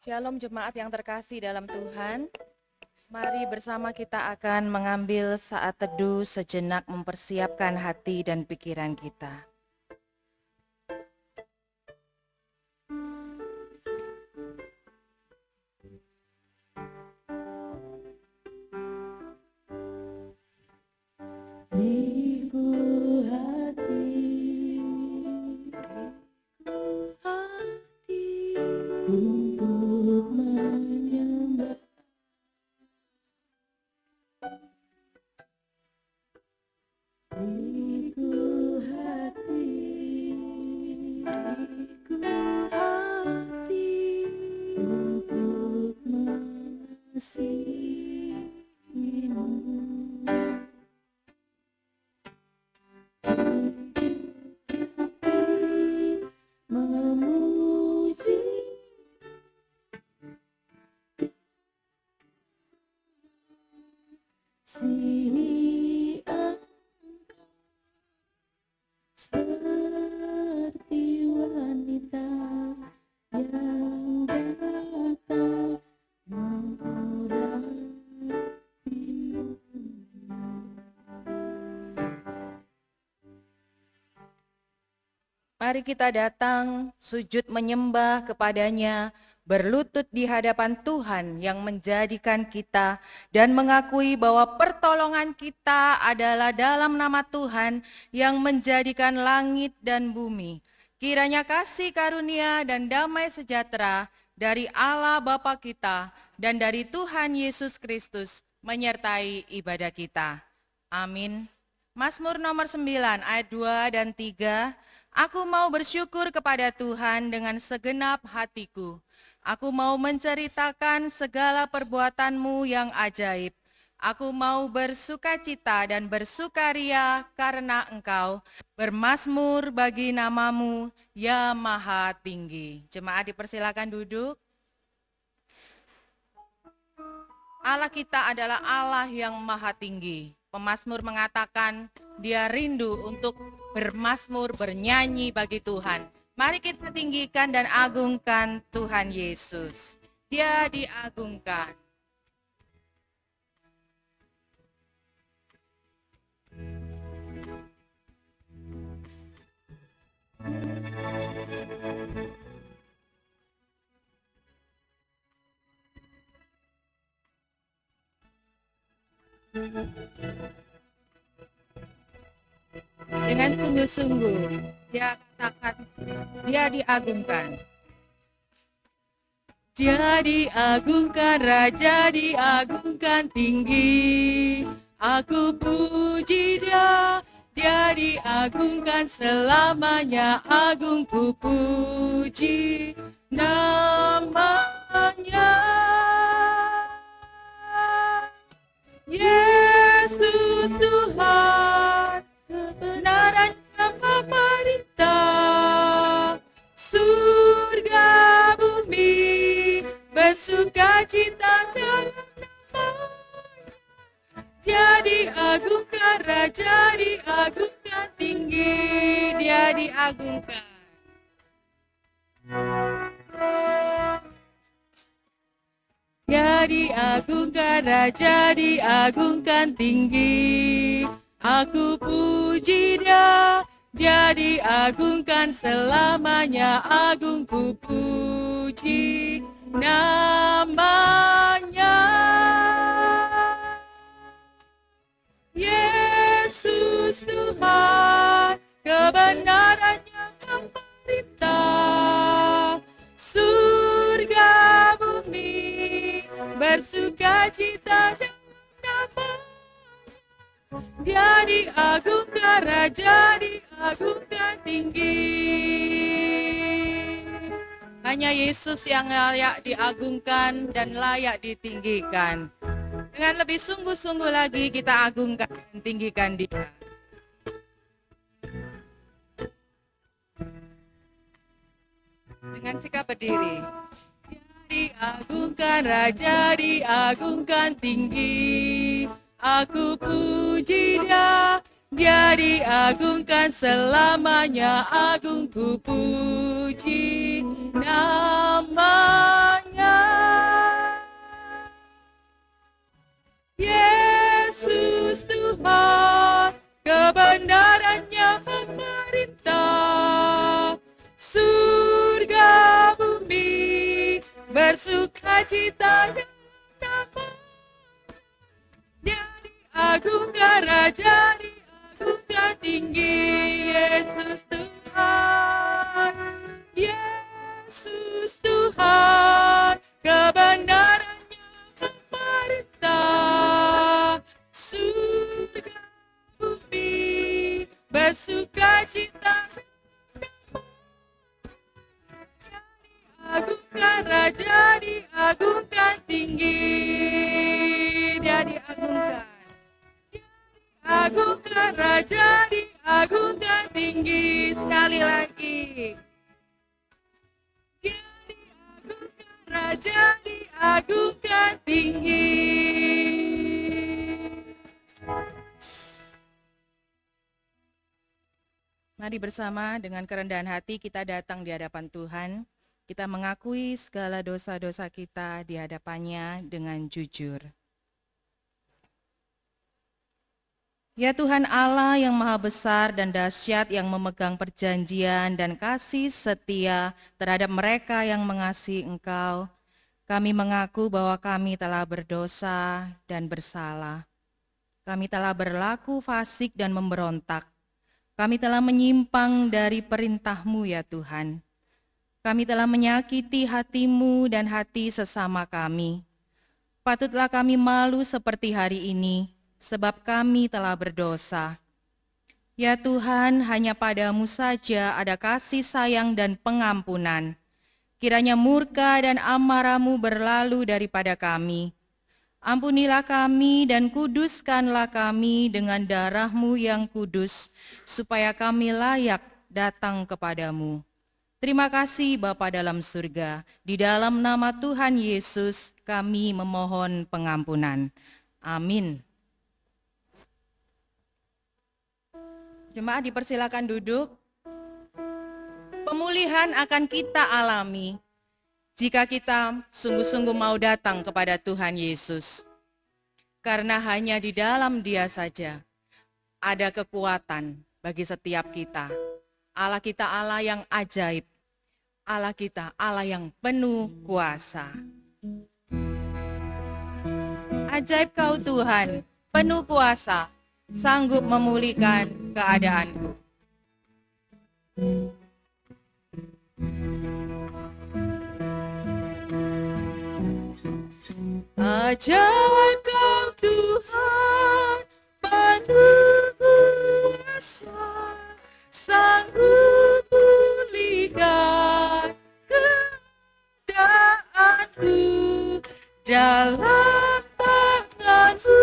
Shalom jemaat yang terkasih dalam Tuhan. Mari bersama kita akan mengambil saat teduh sejenak mempersiapkan hati dan pikiran kita. Mari kita datang, sujud menyembah kepadanya, berlutut di hadapan Tuhan yang menjadikan kita dan mengakui bahwa pertolongan kita adalah dalam nama Tuhan yang menjadikan langit dan bumi. Kiranya kasih karunia dan damai sejahtera dari Allah Bapa kita dan dari Tuhan Yesus Kristus menyertai ibadah kita. Amin. Mazmur nomor 9 ayat 2 dan 3. Aku mau bersyukur kepada Tuhan dengan segenap hatiku. Aku mau menceritakan segala perbuatanmu yang ajaib. Aku mau bersukacita dan bersukaria karena Engkau bermazmur bagi namamu, ya Maha Tinggi. Jemaat dipersilakan duduk. Allah kita adalah Allah yang Maha Tinggi. Pemazmur mengatakan dia rindu untuk bermazmur, bernyanyi bagi Tuhan. Mari kita tinggikan dan agungkan Tuhan Yesus. Dia diagungkan. Dengan sungguh-sungguh dia katakan, dia diagungkan. Dia diagungkan, Raja diagungkan tinggi. Aku puji dia, dia diagungkan selamanya. Agung ku puji namanya. Yesus Tuhan, kebenarannya memerintah, surga bumi bersukacita dalam nama-Nya. Dia diagungkan, Raja diagungkan tinggi, dia diagungkan. Dia diagungkan, Raja diagungkan tinggi. Aku puji dia, dia diagungkan selamanya. Agung ku puji namanya. Yesus Tuhan, kebenarannya memerintah, surga bumi bersukacita dalam nama-Nya. Dia diagungkan, Raja diagungkan tinggi. Hanya Yesus yang layak diagungkan dan layak ditinggikan. Dengan lebih sungguh-sungguh lagi kita agungkan dan tinggikan Dia. Dengan sikap berdiri. Diagungkan, Raja diagungkan tinggi. Aku puji dia, dia diagungkan selamanya. Agung ku puji namanya. kebenarannya memerintah. Surga bumi bersukacita dan damai. Dia diagungkan, Raja diagungkan tinggi, Yesus Tuhan. Yesus Tuhan, kebenarannya memerintah. Surga bumi bersukacita, diagungkan, Raja diagungkan tinggi. Dia diagungkan, diagungkan, Raja diagungkan tinggi. Sekali lagi. Dia diagungkan, Raja diagungkan tinggi. Mari bersama dengan kerendahan hati kita datang di hadapan Tuhan. Kita mengakui segala dosa-dosa kita di hadapannya dengan jujur. Ya Tuhan Allah yang maha besar dan dahsyat, yang memegang perjanjian dan kasih setia terhadap mereka yang mengasihi Engkau, kami mengaku bahwa kami telah berdosa dan bersalah. Kami telah berlaku fasik dan memberontak. Kami telah menyimpang dari perintah-Mu ya Tuhan. Kami telah menyakiti hati-Mu dan hati sesama kami. Patutlah kami malu seperti hari ini, sebab kami telah berdosa. Ya Tuhan, hanya pada-Mu saja ada kasih sayang dan pengampunan. Kiranya murka dan amarah-Mu berlalu daripada kami. Ampunilah kami dan kuduskanlah kami dengan darah-Mu yang kudus, supaya kami layak datang kepadamu. Terima kasih Bapa dalam surga, di dalam nama Tuhan Yesus kami memohon pengampunan. Amin. Jemaat dipersilakan duduk. Pemulihan akan kita alami jika kita sungguh-sungguh mau datang kepada Tuhan Yesus. Karena hanya di dalam Dia saja ada kekuatan bagi setiap kita. Allah kita Allah yang ajaib. Allah kita Allah yang penuh kuasa. Ajaib Kau Tuhan, penuh kuasa, sanggup memulihkan keadaanku. Ajaib Kau Tuhan, penuh kuasa, sanggup pulihkan keadaanku. Dalam tangan-Mu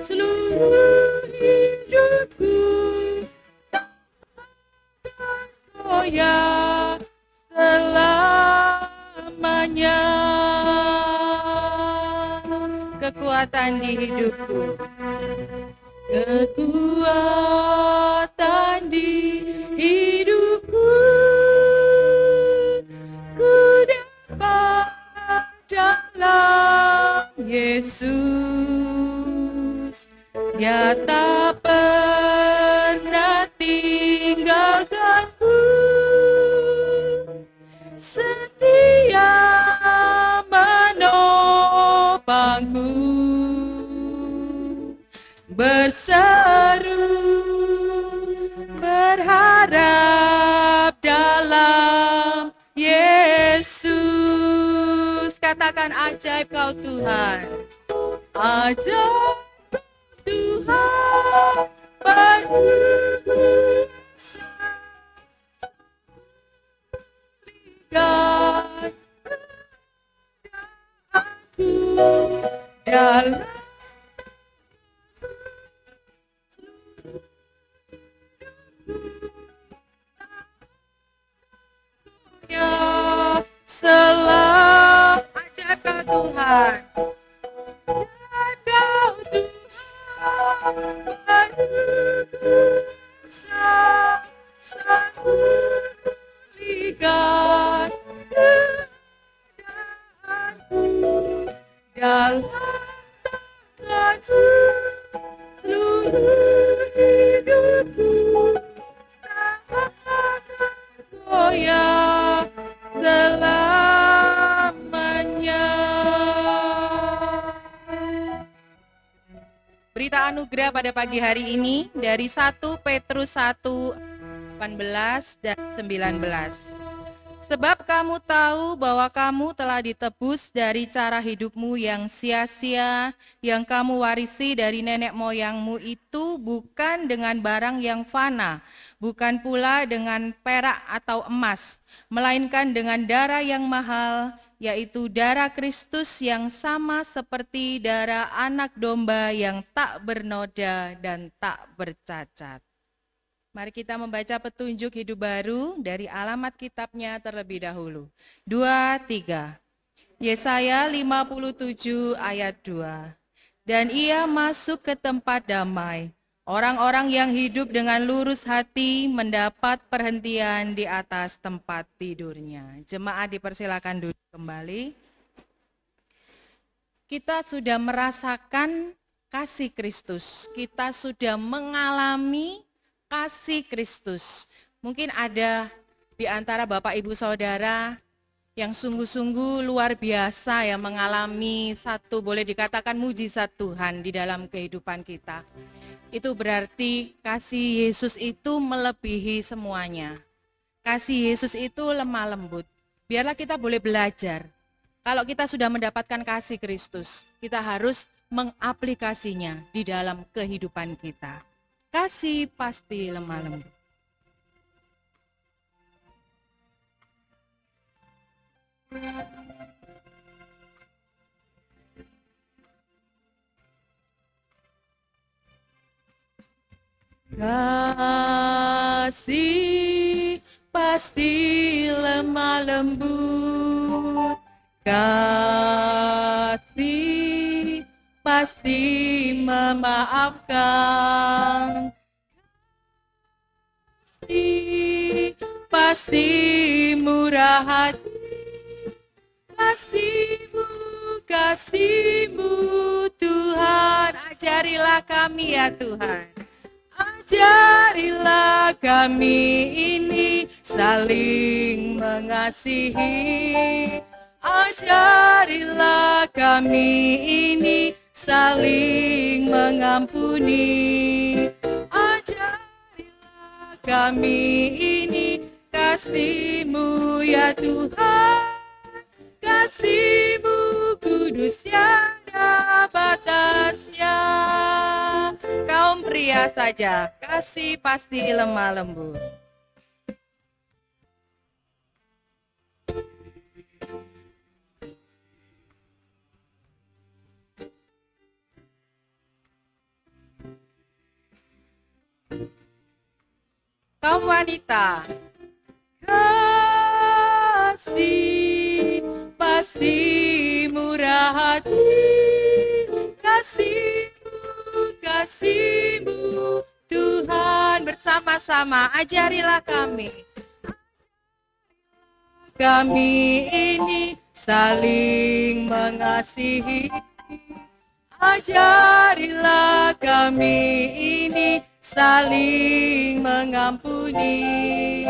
seluruh hidupku takkan goyah selamanya. Kekuatan di hidupku, kekuatan di hidupku, ku dapat dalam Yesus. Dia tak pernah tinggalkanku, setia menopangku, berseru berharap dalam Yesus. Katakan ajaib Kau Tuhan, ajaib Tuhan, penuh kuasa, pulihkan keadaanku. Dalam selam ajaib Kau Tuhan, Kau Tuhan, penuh kuasa, sanggup pulihkan keadaanku. Dalam tangan-Mu seluruh hidup Berita anugerah pada pagi hari ini dari 1 Petrus 1, 18 dan 19. Sebab kamu tahu bahwa kamu telah ditebus dari cara hidupmu yang sia-sia, yang kamu warisi dari nenek moyangmu itu bukan dengan barang yang fana, bukan pula dengan perak atau emas, melainkan dengan darah yang mahal, yaitu darah Kristus yang sama seperti darah anak domba yang tak bernoda dan tak bercacat. Mari kita membaca petunjuk hidup baru dari alamat kitabnya terlebih dahulu. 2, 3. Yesaya 57 ayat 2. Dan ia masuk ke tempat damai. Orang-orang yang hidup dengan lurus hati mendapat perhentian di atas tempat tidurnya. Jemaat dipersilakan duduk kembali. Kita sudah merasakan kasih Kristus. Kita sudah mengalami kasih Kristus. Mungkin ada di antara Bapak Ibu Saudara yang sungguh-sungguh luar biasa yang mengalami satu boleh dikatakan mujizat Tuhan di dalam kehidupan kita. Itu berarti kasih Yesus itu melebihi semuanya. Kasih Yesus itu lemah lembut. Biarlah kita boleh belajar. Kalau kita sudah mendapatkan kasih Kristus, kita harus mengaplikasinya di dalam kehidupan kita. Kasih pasti lemah lembut. Kasih pasti lemah lembut. Kasih pasti memaafkan. Kasih pasti murah hati. Kasih-Mu Tuhan, ajarilah kami ya Tuhan. Ajarilah kami ini saling mengasihi. Ajarilah kami ini saling mengampuni. Ajarilah kami ini kasih-Mu ya Tuhan. Kasih-Mu kudus yang ada batasnya. Kaum pria saja, kasih pasti lemah lembut. Kaum wanita, kasih pasti murah hati. Kasih-Mu Tuhan, bersama-sama ajarilah kami. Kami ini saling mengasihi. Ajarilah kami ini saling mengampuni.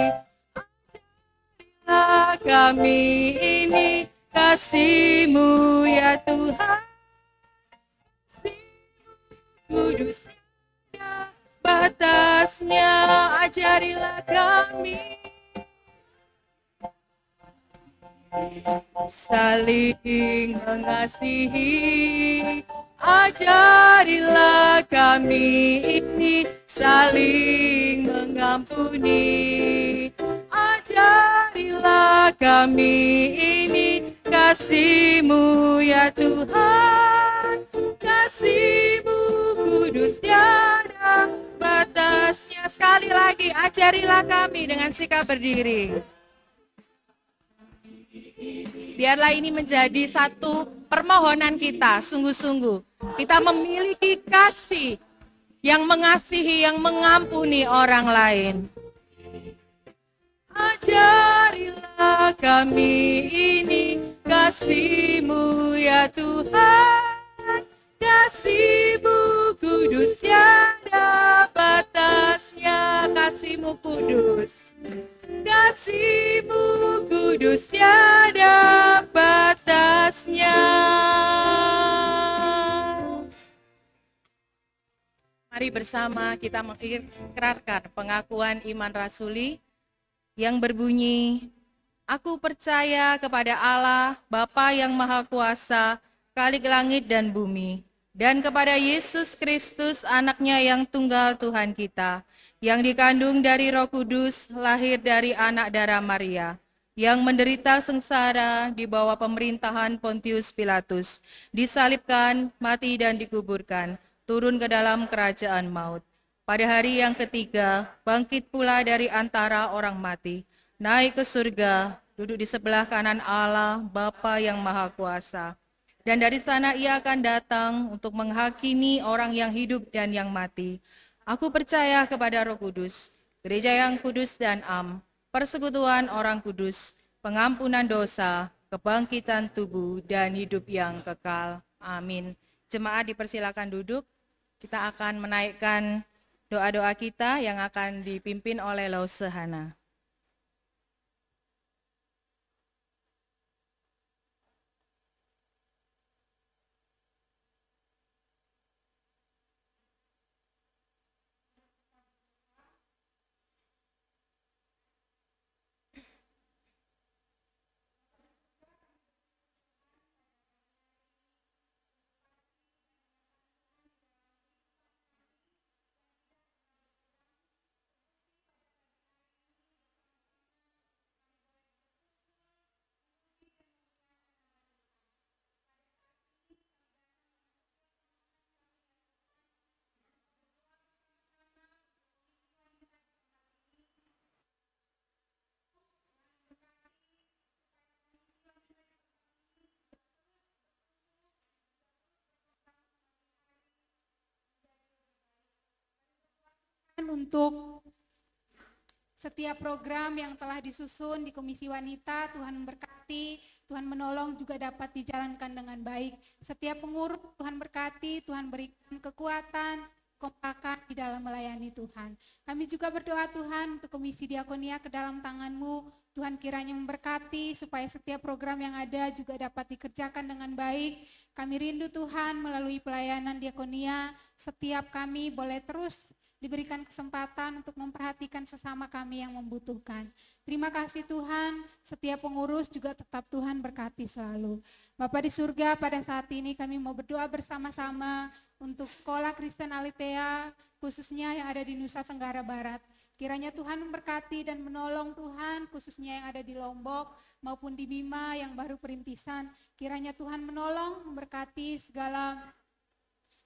Ajarilah kami ini kasih-Mu ya Tuhan. Kudus batasnya, ajarilah kami saling mengasihi. Ajarilah kami ini saling mengampuni. Ajarilah kami ini kasih-Mu ya Tuhan. Kasih-Mu kudus tiada batasnya. Sekali lagi, ajarilah kami dengan sikap berdiri. Biarlah ini menjadi satu permohonan kita, sungguh-sungguh. Kita memiliki kasih yang mengasihi, yang mengampuni orang lain. Ajarilah kami ini kasih-Mu ya Tuhan. Kasih-Mu kudus tiada batasnya. Kasih-Mu kudus. Kasih-Mu kudus tiada batasnya. Mari bersama kita mengikrarkan pengakuan iman rasuli yang berbunyi, Aku percaya kepada Allah, Bapa yang Maha Kuasa, Khalik langit dan bumi, dan kepada Yesus Kristus, anaknya yang tunggal Tuhan kita, yang dikandung dari Roh Kudus, lahir dari anak darah Maria, yang menderita sengsara di bawah pemerintahan Pontius Pilatus, disalibkan, mati dan dikuburkan, turun ke dalam kerajaan maut. Pada hari yang ketiga, bangkit pula dari antara orang mati, naik ke surga, duduk di sebelah kanan Allah, Bapa yang Maha Kuasa. Dan dari sana ia akan datang untuk menghakimi orang yang hidup dan yang mati. Aku percaya kepada Roh Kudus, gereja yang kudus dan persekutuan orang kudus, pengampunan dosa, kebangkitan tubuh, dan hidup yang kekal. Amin. Jemaat dipersilakan duduk. Kita akan menaikkan doa-doa kita yang akan dipimpin oleh Lausehana. Untuk setiap program yang telah disusun di Komisi Wanita, Tuhan memberkati, Tuhan menolong juga dapat dijalankan dengan baik. Setiap pengurus Tuhan berkati, Tuhan berikan kekuatan, kompakan di dalam melayani Tuhan. Kami juga berdoa Tuhan untuk Komisi Diakonia ke dalam tangan-Mu, Tuhan kiranya memberkati supaya setiap program yang ada juga dapat dikerjakan dengan baik. Kami rindu Tuhan melalui pelayanan diakonia, setiap kami boleh terus diberikan kesempatan untuk memperhatikan sesama kami yang membutuhkan. Terima kasih Tuhan, setiap pengurus juga tetap Tuhan berkati selalu. Bapa di surga, pada saat ini kami mau berdoa bersama-sama untuk Sekolah Kristen Aletheia, khususnya yang ada di Nusa Tenggara Barat. Kiranya Tuhan memberkati dan menolong Tuhan, khususnya yang ada di Lombok maupun di Bima yang baru perintisan. Kiranya Tuhan menolong, memberkati segala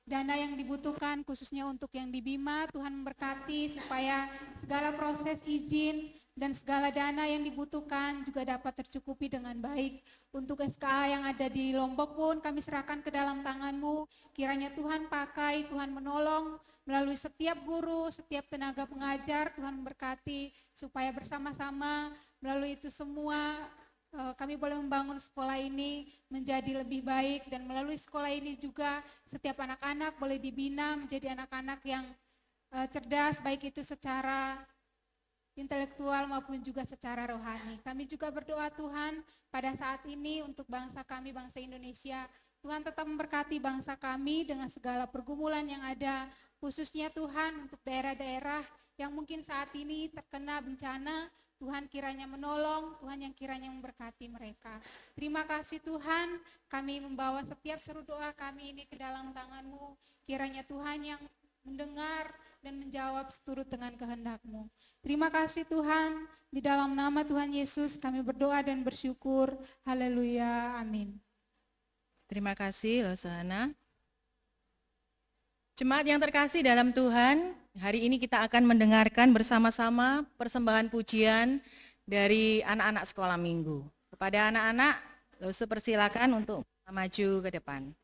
dana yang dibutuhkan khususnya untuk yang di Bima, Tuhan memberkati supaya segala proses izin dan segala dana yang dibutuhkan juga dapat tercukupi dengan baik. Untuk SKA yang ada di Lombok pun kami serahkan ke dalam tangan-Mu, kiranya Tuhan pakai, Tuhan menolong melalui setiap guru, setiap tenaga pengajar, Tuhan memberkati supaya bersama-sama melalui itu semua kami boleh membangun sekolah ini menjadi lebih baik, dan melalui sekolah ini juga setiap anak-anak boleh dibina menjadi anak-anak yang cerdas, baik itu secara intelektual maupun juga secara rohani. Kami juga berdoa Tuhan pada saat ini untuk bangsa kami, bangsa Indonesia. Tuhan tetap memberkati bangsa kami dengan segala pergumulan yang ada, khususnya Tuhan untuk daerah-daerah yang mungkin saat ini terkena bencana. Tuhan kiranya menolong, Tuhan yang kiranya memberkati mereka. Terima kasih Tuhan, kami membawa setiap seru doa kami ini ke dalam tangan-Mu. Kiranya Tuhan yang mendengar dan menjawab seturut dengan kehendak-Mu. Terima kasih Tuhan, di dalam nama Tuhan Yesus kami berdoa dan bersyukur. Haleluya, amin. Terima kasih Lausehana. Jemaat yang terkasih dalam Tuhan, hari ini kita akan mendengarkan bersama-sama persembahan pujian dari anak-anak sekolah minggu. Kepada anak-anak, Lause persilakan untuk maju ke depan.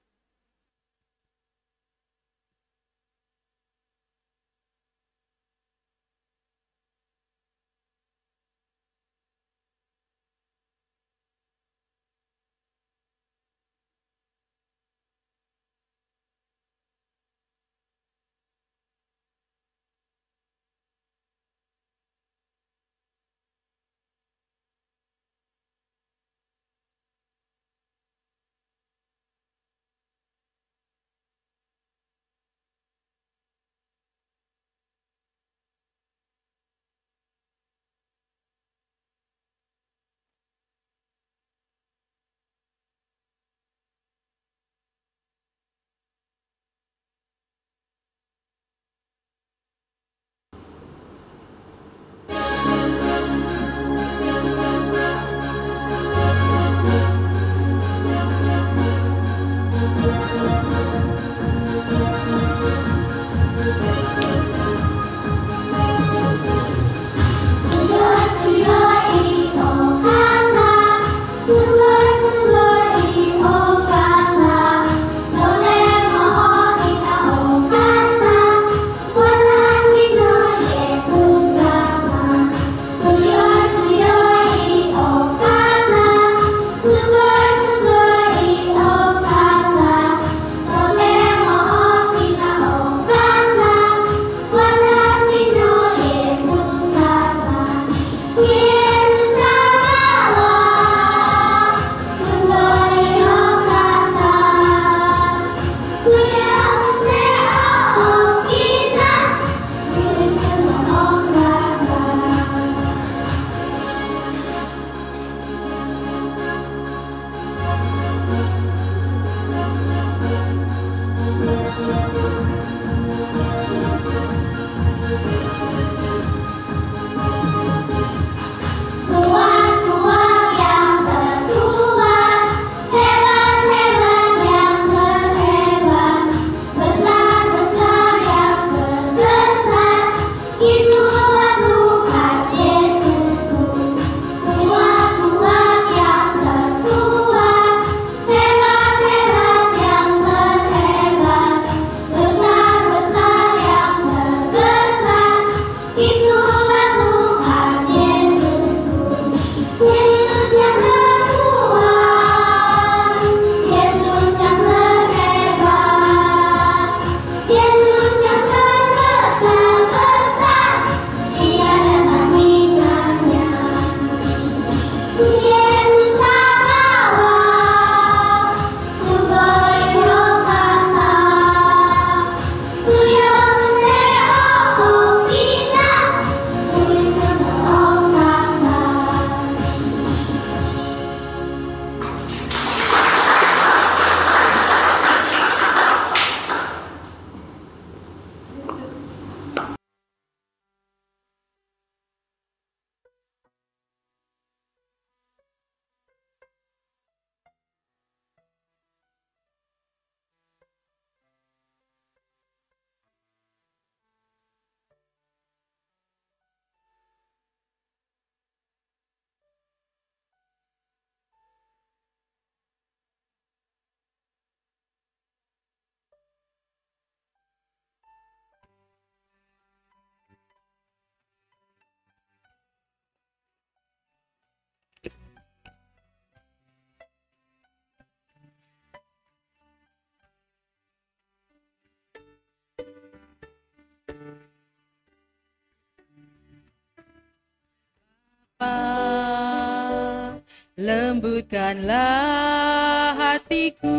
Lembutkanlah hatiku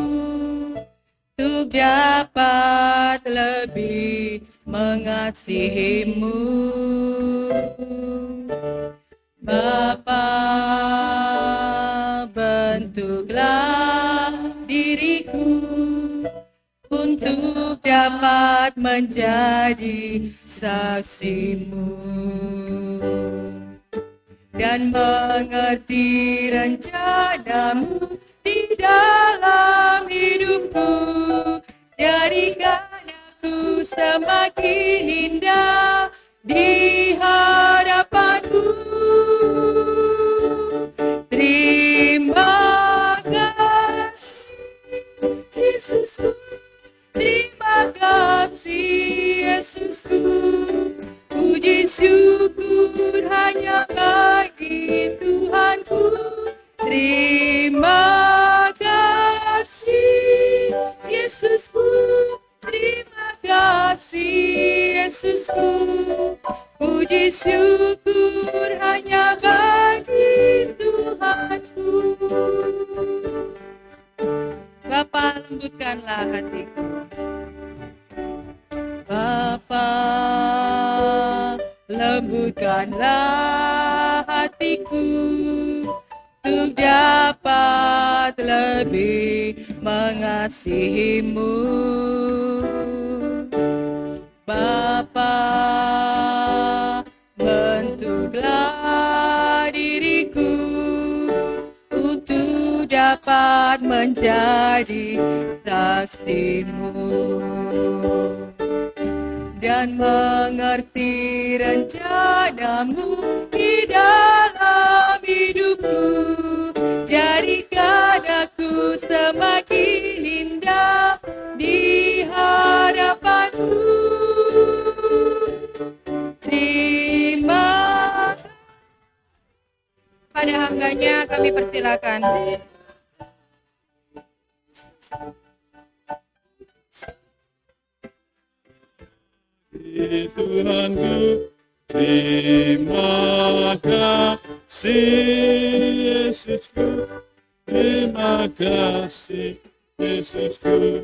untuk dapat lebih mengasihimu. Bapa, bentuklah diriku untuk dapat menjadi saksimu dan mengerti rencanamu di dalam hidupku. Jadikan aku semakin indah di hadapanmu. Terima kasih Yesusku, terima kasih Yesusku. Puji syukur hanya bagi Tuhanku. Terima kasih Yesusku, terima kasih Yesusku. Puji syukur hanya bagi Tuhanku. Bapa, lembutkanlah hatiku. Bapa, lembutkanlah hatiku untuk dapat lebih mengasihimu. Bapa, bentuklah diriku untuk dapat menjadi saksimu dan mengerti rencanamu di dalam hidupku. Jadikan aku semakin indah di hadapanmu. Terima kasih. Pada hambanya kami persilakan. Tuhanku, terima kasih Yesusku, terima kasih Yesusku.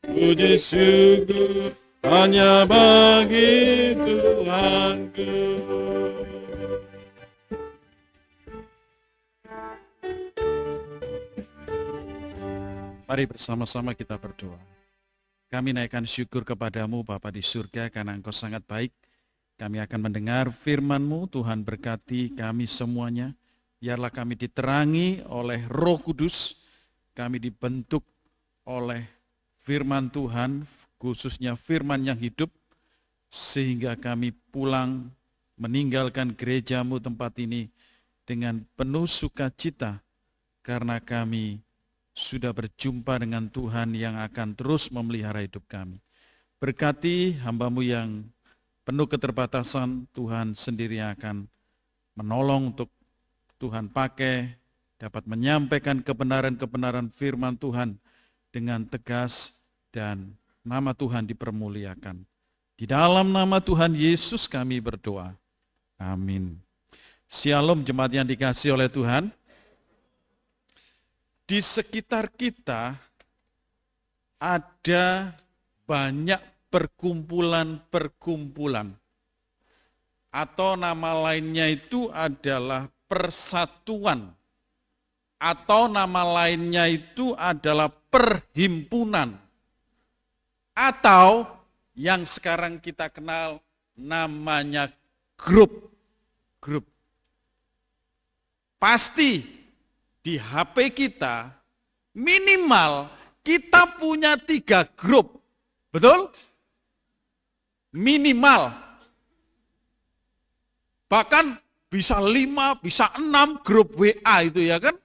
Puji syukur hanya bagi Tuhanku. Mari bersama-sama kita berdoa. Kami naikkan syukur kepadamu Bapa di surga karena Engkau sangat baik. Kami akan mendengar firman-Mu, Tuhan berkati kami semuanya. Biarlah kami diterangi oleh Roh Kudus, kami dibentuk oleh firman Tuhan, khususnya firman yang hidup, sehingga kami pulang meninggalkan gereja-Mu tempat ini dengan penuh sukacita, karena kami sudah berjumpa dengan Tuhan yang akan terus memelihara hidup kami. Berkati hamba-Mu yang penuh keterbatasan, Tuhan sendiri akan menolong untuk Tuhan pakai, dapat menyampaikan kebenaran-kebenaran firman Tuhan dengan tegas dan nama Tuhan dipermuliakan. Di dalam nama Tuhan Yesus kami berdoa. Amin. Shalom jemaat yang dikasihi oleh Tuhan. Di sekitar kita ada banyak perkumpulan-perkumpulan, atau nama lainnya itu adalah persatuan, atau nama lainnya itu adalah perhimpunan, atau yang sekarang kita kenal namanya grup. Pasti di HP kita minimal kita punya 3 grup, betul? Minimal. Bahkan bisa 5, bisa 6 grup WA itu ya kan?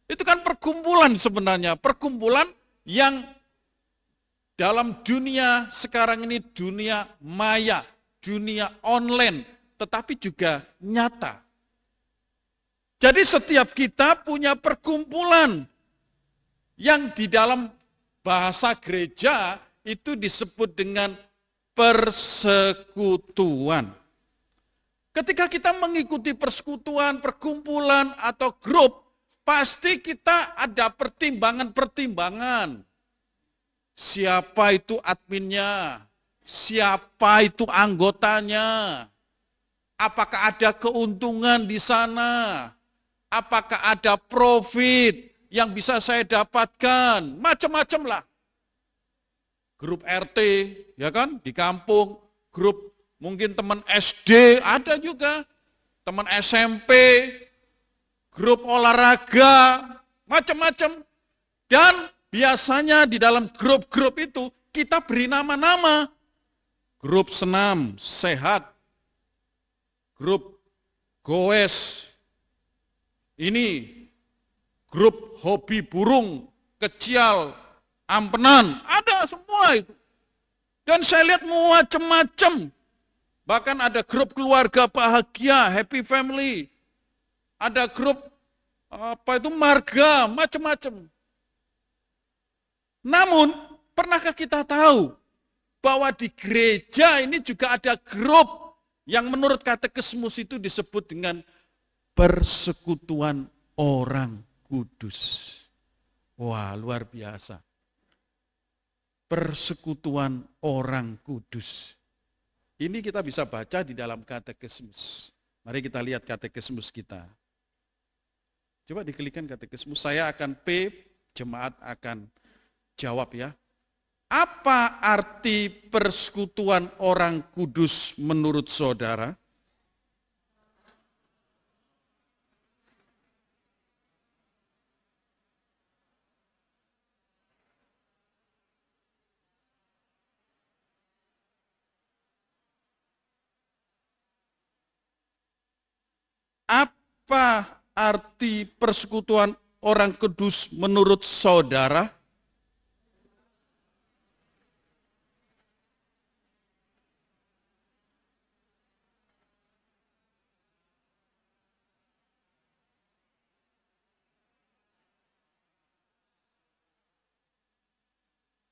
Itu kan perkumpulan sebenarnya, perkumpulan yang dalam dunia sekarang ini dunia maya, dunia online, tetapi juga nyata. Jadi setiap kita punya perkumpulan yang di dalam bahasa gereja itu disebut dengan persekutuan. Ketika kita mengikuti persekutuan, perkumpulan, atau grup, pasti kita ada pertimbangan-pertimbangan. Siapa itu adminnya? Siapa itu anggotanya? Apakah ada keuntungan di sana? Apakah ada profit yang bisa saya dapatkan? Macam-macam lah. Grup RT, ya kan, di kampung, grup mungkin teman SD, ada juga teman SMP, grup olahraga, macam-macam. Dan biasanya di dalam grup-grup itu kita beri nama-nama. Grup senam sehat, grup goes, ini grup hobi burung, kecial, ampenan, ada semua itu. Dan saya lihat macam-macam. Bahkan ada grup keluarga bahagia, happy family. Ada grup marga, macam-macam. Namun, pernahkah kita tahu bahwa di gereja ini juga ada grup yang menurut katekismus itu disebut dengan persekutuan orang kudus. Wah, luar biasa. Persekutuan orang kudus. Ini kita bisa baca di dalam katekismus. Mari kita lihat katekismus kita. Coba diklikkan katekismus, saya akan P, jemaat akan jawab ya. Apa arti persekutuan orang kudus menurut saudara? Apa arti persekutuan orang kudus menurut saudara?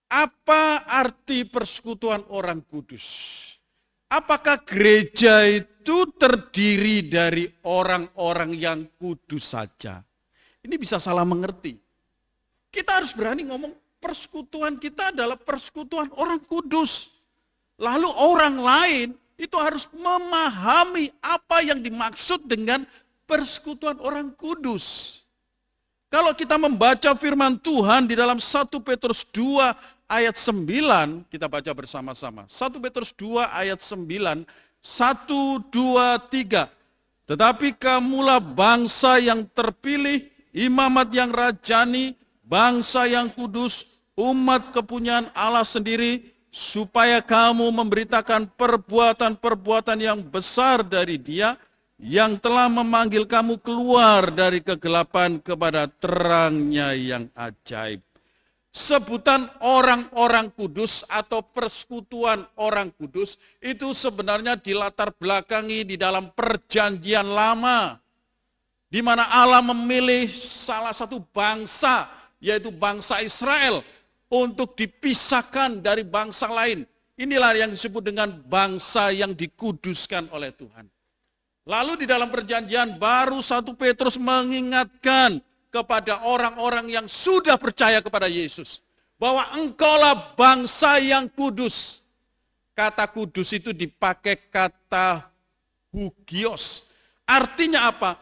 Apa arti persekutuan orang kudus? Apakah gereja itu terdiri dari orang-orang yang kudus saja? Ini bisa salah mengerti. Kita harus berani ngomong persekutuan kita adalah persekutuan orang kudus. Lalu orang lain itu harus memahami apa yang dimaksud dengan persekutuan orang kudus. Kalau kita membaca firman Tuhan di dalam 1 Petrus 2 ayat 9, kita baca bersama-sama. 1 Petrus 2 ayat 9, 1, 2, 3. Tetapi kamulah bangsa yang terpilih, imamat yang rajani, bangsa yang kudus, umat kepunyaan Allah sendiri, supaya kamu memberitakan perbuatan-perbuatan yang besar dari Dia, yang telah memanggil kamu keluar dari kegelapan kepada terangnya yang ajaib. Sebutan orang-orang kudus atau persekutuan orang kudus itu sebenarnya dilatar belakangi di dalam perjanjian lama, di mana Allah memilih salah satu bangsa, yaitu bangsa Israel, untuk dipisahkan dari bangsa lain. Inilah yang disebut dengan bangsa yang dikuduskan oleh Tuhan. Lalu di dalam perjanjian baru 1 Petrus mengingatkan kepada orang-orang yang sudah percaya kepada Yesus, bahwa engkaulah bangsa yang kudus. Kata kudus itu dipakai kata hugios. Artinya apa?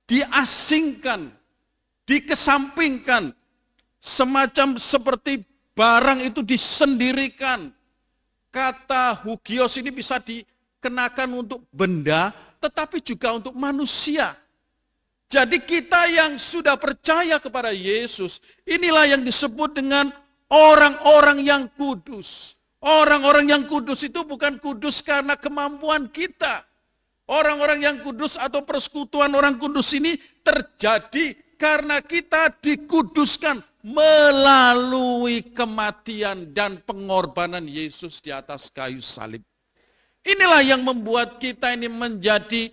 Diasingkan, dikesampingkan, semacam seperti barang itu disendirikan. Kata hugios ini bisa dikenakan untuk benda, tetapi juga untuk manusia. Jadi kita yang sudah percaya kepada Yesus, inilah yang disebut dengan orang-orang yang kudus. Orang-orang yang kudus itu bukan kudus karena kemampuan kita. Orang-orang yang kudus atau persekutuan orang kudus ini terjadi karena kita dikuduskan melalui kematian dan pengorbanan Yesus di atas kayu salib. Inilah yang membuat kita ini menjadi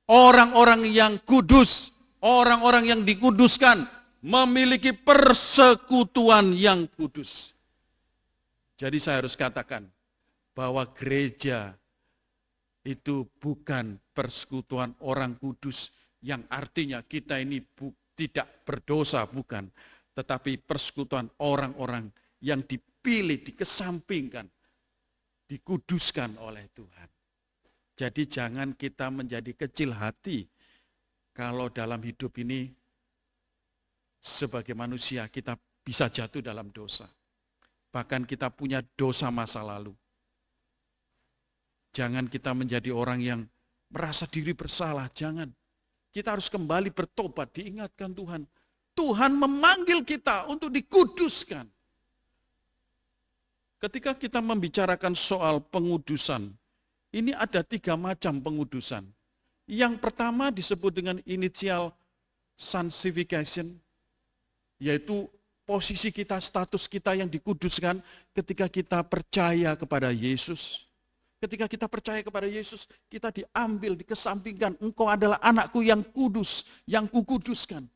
orang-orang yang kudus, orang-orang yang dikuduskan, memiliki persekutuan yang kudus. Jadi saya harus katakan bahwa gereja itu bukan persekutuan orang kudus yang artinya kita ini tidak berdosa, bukan. Tetapi persekutuan orang-orang yang dipilih, dikesampingkan, dikuduskan oleh Tuhan. Jadi jangan kita menjadi kecil hati kalau dalam hidup ini sebagai manusia kita bisa jatuh dalam dosa. Bahkan kita punya dosa masa lalu. Jangan kita menjadi orang yang merasa diri bersalah, jangan. Kita harus kembali bertobat, diingatkan Tuhan. Tuhan memanggil kita untuk dikuduskan. Ketika kita membicarakan soal pengudusan, ini ada 3 macam pengudusan. Yang pertama disebut dengan initial sanctification, yaitu posisi kita, status kita yang dikuduskan ketika kita percaya kepada Yesus. Ketika kita percaya kepada Yesus, kita diambil, dikesampingkan. Engkau adalah anakku yang kudus, yang kukuduskan.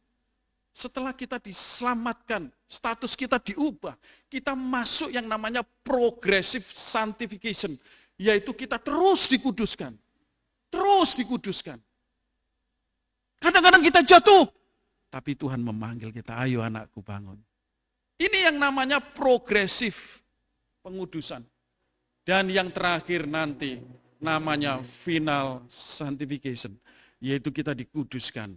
Setelah kita diselamatkan, status kita diubah. Kita masuk yang namanya progressive sanctification, yaitu kita terus dikuduskan. Terus dikuduskan. Kadang-kadang kita jatuh, tapi Tuhan memanggil kita, ayo anakku bangun. Ini yang namanya progresif pengudusan. Dan yang terakhir nanti namanya final sanctification, yaitu kita dikuduskan.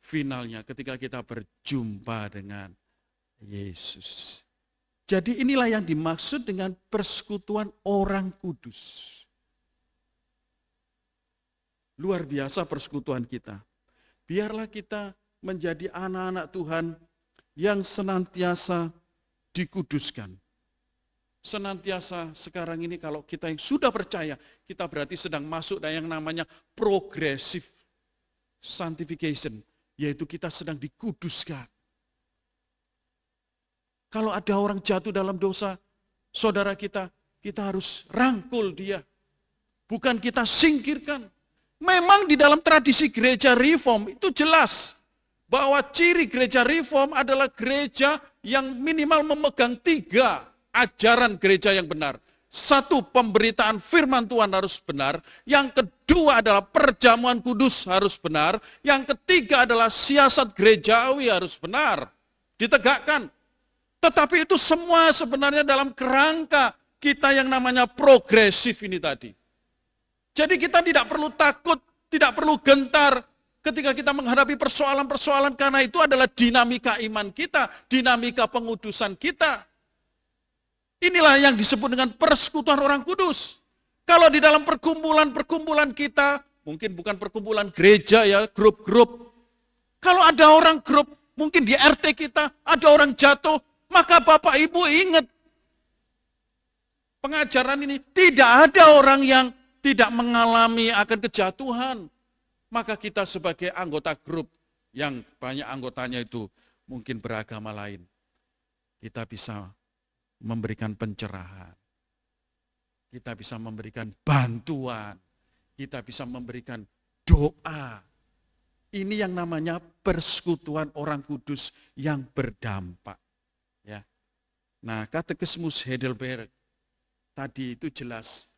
Finalnya ketika kita berjumpa dengan Yesus. Jadi inilah yang dimaksud dengan persekutuan orang kudus. Luar biasa persekutuan kita. Biarlah kita menjadi anak-anak Tuhan yang senantiasa dikuduskan. Senantiasa sekarang ini kalau kita yang sudah percaya, kita berarti sedang masuk dalam yang namanya progressive sanctification, yaitu kita sedang dikuduskan. Kalau ada orang jatuh dalam dosa, saudara kita harus rangkul dia. Bukan kita singkirkan. Memang di dalam tradisi gereja reform itu jelas bahwa ciri gereja reform adalah gereja yang minimal memegang 3 ajaran gereja yang benar. 1, pemberitaan firman Tuhan harus benar. Yang kedua adalah perjamuan kudus harus benar. Yang ketiga adalah siasat gerejawi harus benar. Ditegakkan. Tetapi itu semua sebenarnya dalam kerangka kita yang namanya progresif ini tadi. Jadi kita tidak perlu takut, tidak perlu gentar ketika kita menghadapi persoalan-persoalan, karena itu adalah dinamika iman kita, dinamika pengudusan kita. Inilah yang disebut dengan persekutuan orang kudus. Kalau di dalam perkumpulan-perkumpulan kita, mungkin bukan perkumpulan gereja ya, grup-grup. Kalau ada orang grup, mungkin di RT kita ada orang jatuh, maka Bapak Ibu ingat pengajaran ini, tidak ada orang yang tidak mengalami akan kejatuhan. Maka kita sebagai anggota grup yang banyak anggotanya itu mungkin beragama lain, kita bisa memberikan pencerahan, kita bisa memberikan bantuan, kita bisa memberikan doa. Ini yang namanya persekutuan orang kudus yang berdampak. Ya. Nah, Katekismus Heidelberg tadi itu jelas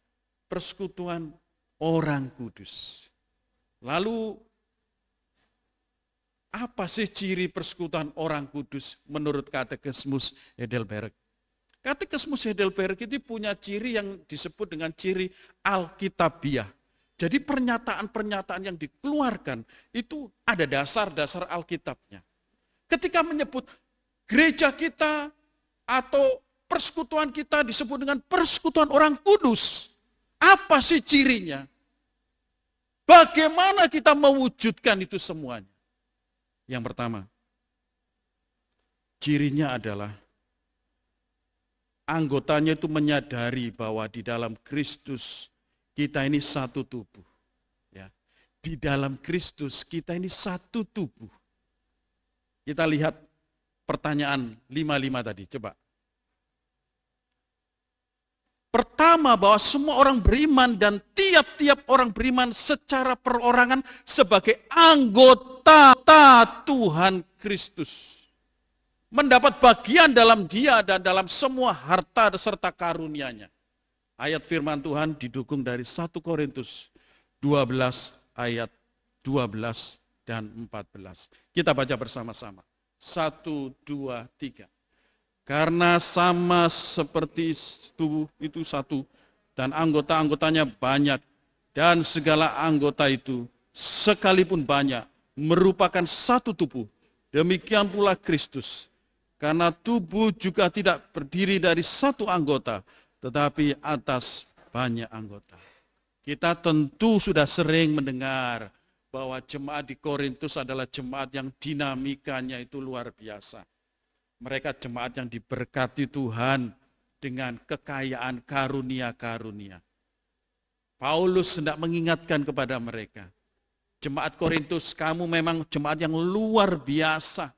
persekutuan orang kudus. Lalu apa sih ciri persekutuan orang kudus menurut Katekismus Heidelberg? Katekismus Heidelberg itu punya ciri yang disebut dengan ciri Alkitabiah. Jadi pernyataan-pernyataan yang dikeluarkan itu ada dasar-dasar Alkitabnya. Ketika menyebut gereja kita atau persekutuan kita disebut dengan persekutuan orang kudus, apa sih cirinya? Bagaimana kita mewujudkan itu semuanya? Yang pertama, cirinya adalah anggotanya itu menyadari bahwa di dalam Kristus kita ini satu tubuh. Ya. Di dalam Kristus kita ini satu tubuh. Kita lihat pertanyaan 55 tadi, coba. Pertama, bahwa semua orang beriman dan tiap-tiap orang beriman secara perorangan sebagai anggota Tuhan Kristus. Mendapat bagian dalam dia dan dalam semua harta serta karunia-Nya. Ayat firman Tuhan didukung dari 1 Korintus 12 ayat 12 dan 14. Kita baca bersama-sama. 1, 2, 3. Karena sama seperti tubuh itu satu dan anggota-anggotanya banyak, dan segala anggota itu sekalipun banyak merupakan satu tubuh. Demikian pula Kristus. Karena tubuh juga tidak berdiri dari satu anggota, tetapi atas banyak anggota. Kita tentu sudah sering mendengar bahwa jemaat di Korintus adalah jemaat yang dinamikanya itu luar biasa. Mereka jemaat yang diberkati Tuhan dengan kekayaan karunia-karunia. Paulus hendak mengingatkan kepada mereka, jemaat Korintus, kamu memang jemaat yang luar biasa.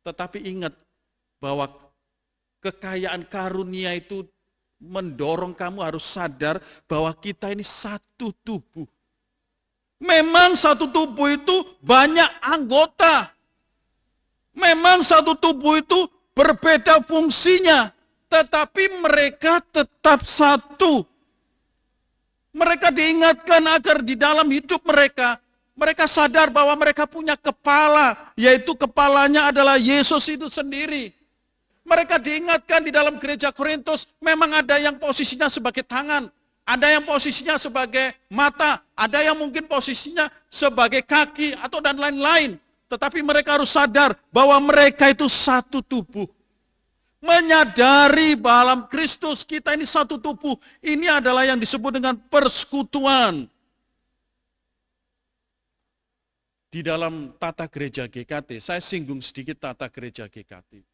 Tetapi ingat bahwa kekayaan karunia itu mendorong kamu harus sadar bahwa kita ini satu tubuh. Memang satu tubuh itu banyak anggota. Memang satu tubuh itu berbeda fungsinya. Tetapi mereka tetap satu. Mereka diingatkan agar di dalam hidup mereka sadar bahwa mereka punya kepala, yaitu kepalanya adalah Yesus itu sendiri. Mereka diingatkan di dalam gereja Korintus, memang ada yang posisinya sebagai tangan, ada yang posisinya sebagai mata, ada yang mungkin posisinya sebagai kaki atau dan lain-lain. Tetapi mereka harus sadar bahwa mereka itu satu tubuh. Menyadari bahwa dalam Kristus kita ini satu tubuh. Ini adalah yang disebut dengan persekutuan. Di dalam tata gereja GKT, saya singgung sedikit tata gereja GKT.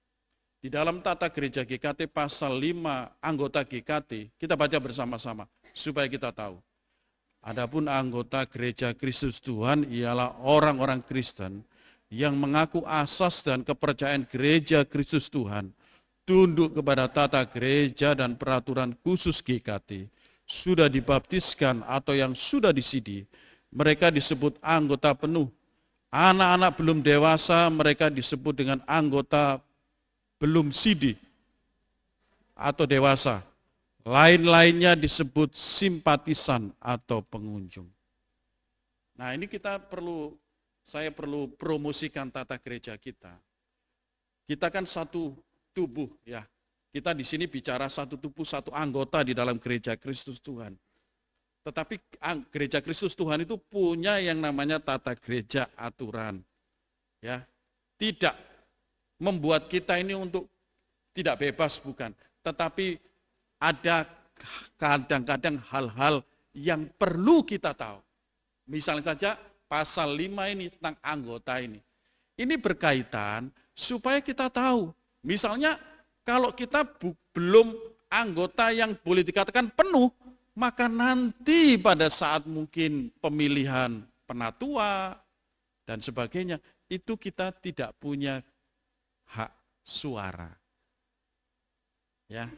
Di dalam tata gereja GKT pasal 5 anggota GKT, kita baca bersama-sama supaya kita tahu. Adapun anggota gereja Kristus Tuhan ialah orang-orang Kristen yang mengaku asas dan kepercayaan gereja Kristus Tuhan, tunduk kepada tata gereja dan peraturan khusus GKT, sudah dibaptiskan atau yang sudah disidi, mereka disebut anggota penuh. Anak-anak belum dewasa mereka disebut dengan anggota belum sidi atau dewasa. Lain-lainnya disebut simpatisan atau pengunjung. Nah, ini saya perlu promosikan tata gereja kita. Kita kan satu tubuh ya. Kita di sini bicara satu tubuh, satu anggota di dalam gereja Kristus Tuhan. Tetapi gereja Kristus Tuhan itu punya yang namanya tata gereja aturan. Ya. Tidak membuat kita ini untuk tidak bebas, bukan. Tetapi ada kadang-kadang hal-hal yang perlu kita tahu. Misalnya saja pasal 5 ini tentang anggota ini. Ini berkaitan supaya kita tahu. Misalnya kalau kita belum anggota yang boleh dikatakan penuh, maka nanti pada saat mungkin pemilihan penatua dan sebagainya, itu kita tidak punya hak suara. Ya.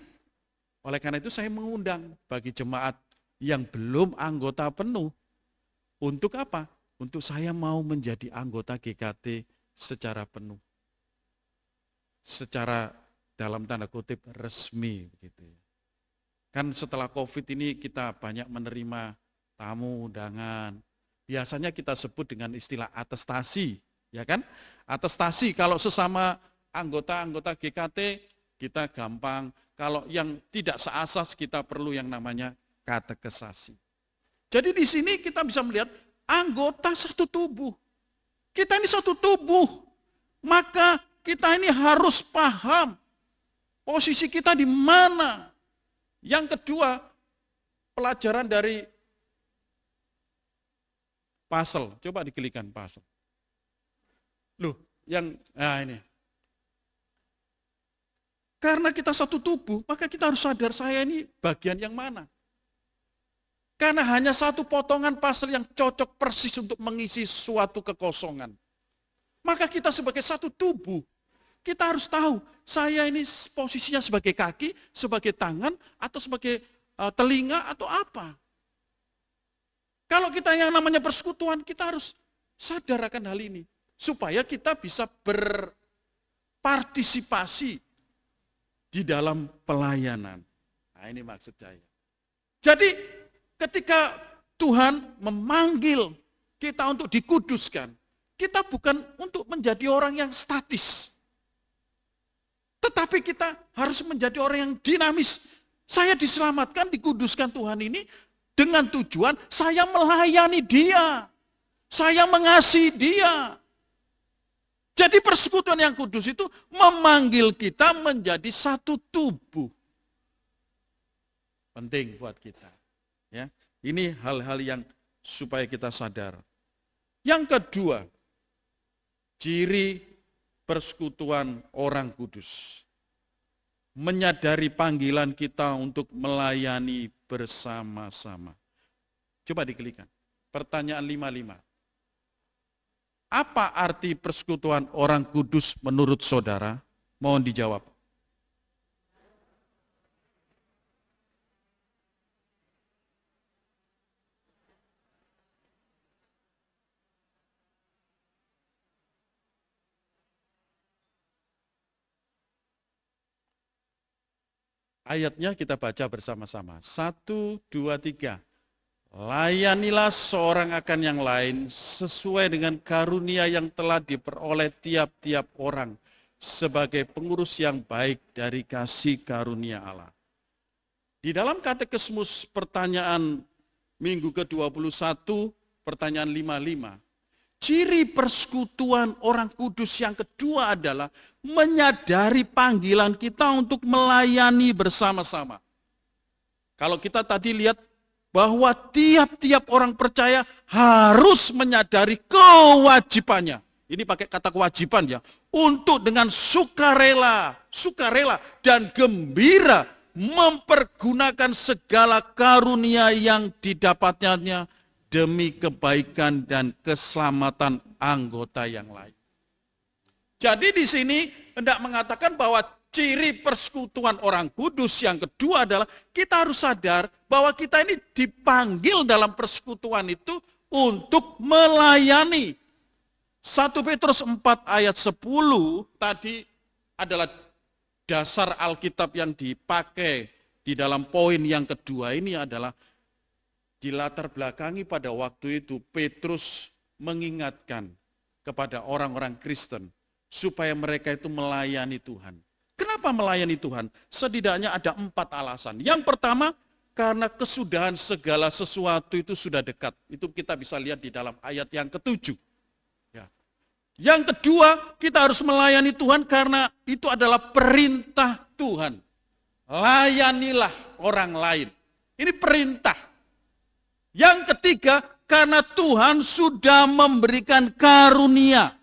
Oleh karena itu saya mengundang bagi jemaat yang belum anggota penuh. Untuk apa? Untuk saya mau menjadi anggota GKT secara penuh. Secara dalam tanda kutip resmi begitu ya. Kan setelah Covid ini kita banyak menerima tamu undangan. Biasanya kita sebut dengan istilah atestasi, ya kan? Atestasi kalau sesama anggota-anggota GKT kita gampang, kalau yang tidak seasas kita perlu yang namanya katekesasi. Jadi di sini kita bisa melihat anggota satu tubuh. Kita ini satu tubuh, maka kita ini harus paham posisi kita di mana. Yang kedua, pelajaran dari pasal. Coba diklikkan pasal. Loh, ini. Karena kita satu tubuh, maka kita harus sadar saya ini bagian yang mana. Karena hanya satu potongan pasal yang cocok persis untuk mengisi suatu kekosongan. Maka kita sebagai satu tubuh, kita harus tahu, saya ini posisinya sebagai kaki, sebagai tangan, atau sebagai telinga, atau apa. Kalau kita yang namanya persekutuan, kita harus sadar akan hal ini. Supaya kita bisa berpartisipasi di dalam pelayanan. Nah, ini maksud saya. Jadi ketika Tuhan memanggil kita untuk dikuduskan, kita bukan untuk menjadi orang yang statis. Tetapi kita harus menjadi orang yang dinamis. Saya diselamatkan, dikuduskan Tuhan ini dengan tujuan saya melayani Dia. Saya mengasihi Dia. Jadi persekutuan yang kudus itu memanggil kita menjadi satu tubuh. Penting buat kita. Ya, ini hal-hal yang supaya kita sadar. Yang kedua, ciri persekutuan orang kudus. Menyadari panggilan kita untuk melayani bersama-sama. Coba diklikkan. Pertanyaan 55. Apa arti persekutuan orang kudus menurut saudara? Mohon dijawab. Ayatnya kita baca bersama-sama. 1, 2, 3. Layanilah seorang akan yang lain sesuai dengan karunia yang telah diperoleh tiap-tiap orang sebagai pengurus yang baik dari kasih karunia Allah. Di dalam katekismus pertanyaan minggu ke-21, pertanyaan 55, ciri persekutuan orang kudus yang kedua adalah menyadari panggilan kita untuk melayani bersama-sama. Kalau kita tadi lihat bahwa tiap-tiap orang percaya harus menyadari kewajibannya. Ini pakai kata kewajiban ya. Untuk dengan sukarela dan gembira mempergunakan segala karunia yang didapatnya demi kebaikan dan keselamatan anggota yang lain. Jadi di sini hendak mengatakan bahwa ciri persekutuan orang kudus yang kedua adalah kita harus sadar bahwa kita ini dipanggil dalam persekutuan itu untuk melayani. 1 Petrus 4 ayat 10 tadi adalah dasar Alkitab yang dipakai di dalam poin yang kedua ini adalah dilatar belakangi pada waktu itu Petrus mengingatkan kepada orang-orang Kristen supaya mereka itu melayani Tuhan. Kenapa melayani Tuhan? Setidaknya ada 4 alasan. Yang pertama, karena kesudahan segala sesuatu itu sudah dekat. Itu kita bisa lihat di dalam ayat yang ke-7. Ya. Yang kedua, kita harus melayani Tuhan karena itu adalah perintah Tuhan. Layanilah orang lain. Ini perintah. Yang ketiga, karena Tuhan sudah memberikan karunia.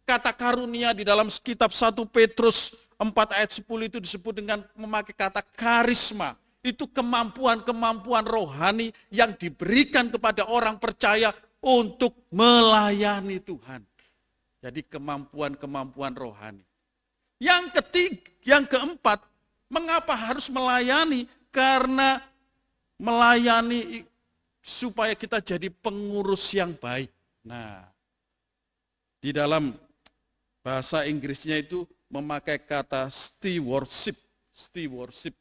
Kata karunia di dalam kitab 1 Petrus 4 ayat 10 itu disebut dengan memakai kata karisma. Itu kemampuan-kemampuan rohani yang diberikan kepada orang percaya untuk melayani Tuhan. Jadi kemampuan-kemampuan rohani. Yang keempat, mengapa harus melayani? Karena melayani supaya kita jadi pengurus yang baik. Nah, di dalam bahasa Inggrisnya itu memakai kata stewardship. Stewardship.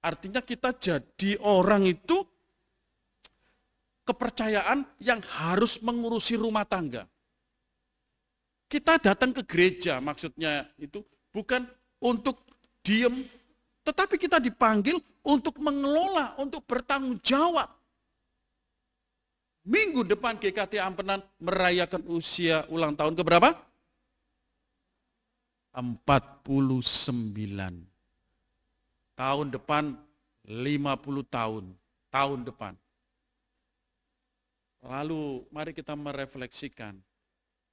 Artinya kita jadi orang itu kepercayaan yang harus mengurusi rumah tangga. Kita datang ke gereja maksudnya itu bukan untuk diem, tetapi kita dipanggil untuk mengelola, untuk bertanggung jawab. Minggu depan GKT Ampenan merayakan usia ulang tahun keberapa? 49. Tahun depan 50 tahun. Tahun depan. Lalu mari kita merefleksikan.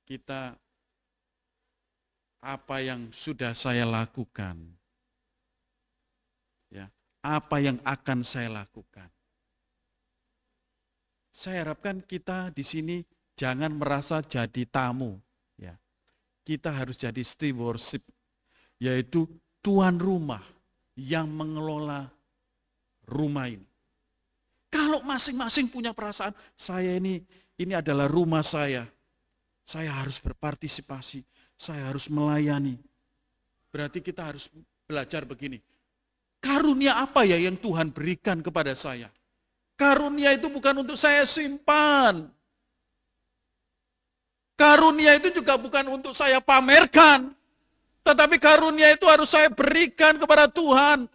Kita apa yang sudah saya lakukan. Ya, apa yang akan saya lakukan. Saya harapkan kita di sini jangan merasa jadi tamu. Ya. Kita harus jadi stewardship, yaitu tuan rumah yang mengelola rumah ini. Kalau masing-masing punya perasaan, saya ini adalah rumah saya harus berpartisipasi, saya harus melayani. Berarti kita harus belajar begini, karunia apa ya yang Tuhan berikan kepada saya? Karunia itu bukan untuk saya simpan. Karunia itu juga bukan untuk saya pamerkan. Tetapi karunia itu harus saya berikan kepada Tuhan.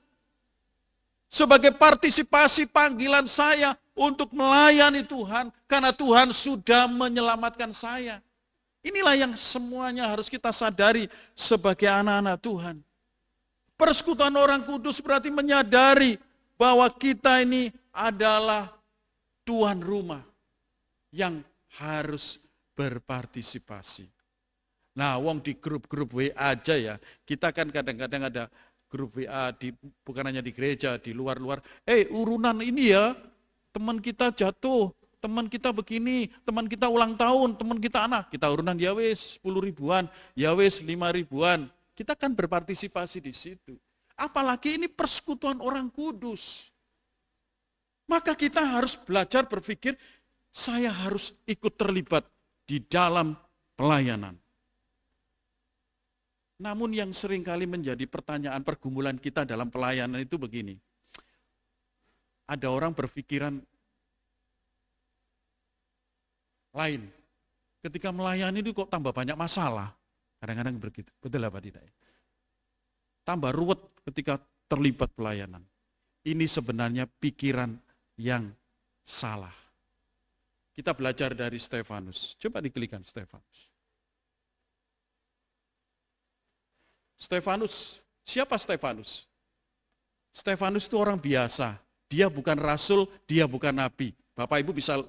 Sebagai partisipasi panggilan saya untuk melayani Tuhan. Karena Tuhan sudah menyelamatkan saya. Inilah yang semuanya harus kita sadari sebagai anak-anak Tuhan. Persekutuan orang kudus berarti menyadari bahwa kita ini adalah tuan rumah yang harus berpartisipasi. Nah, wong di grup-grup WA aja ya, kita kan kadang-kadang ada grup WA bukan hanya di gereja, di luar-luar. Urunan ini ya, teman kita jatuh, teman kita begini, teman kita ulang tahun, teman kita anak, kita urunan ya wes 10 ribuan, ya wes 5 ribuan. Kita kan berpartisipasi di situ. Apalagi ini persekutuan orang kudus. Maka kita harus belajar berpikir, saya harus ikut terlibat di dalam pelayanan. Namun yang seringkali menjadi pertanyaan pergumulan kita dalam pelayanan itu begini. Ada orang berpikiran lain. Ketika melayani itu kok tambah banyak masalah. Kadang-kadang begitu. Betul apa tidak? Tambah ruwet ketika terlibat pelayanan. Ini sebenarnya pikiran yang salah. Kita belajar dari Stefanus. Coba diklikkan Stefanus. Stefanus, siapa Stefanus? Stefanus itu orang biasa. Dia bukan rasul, dia bukan nabi. Bapak Ibu bisa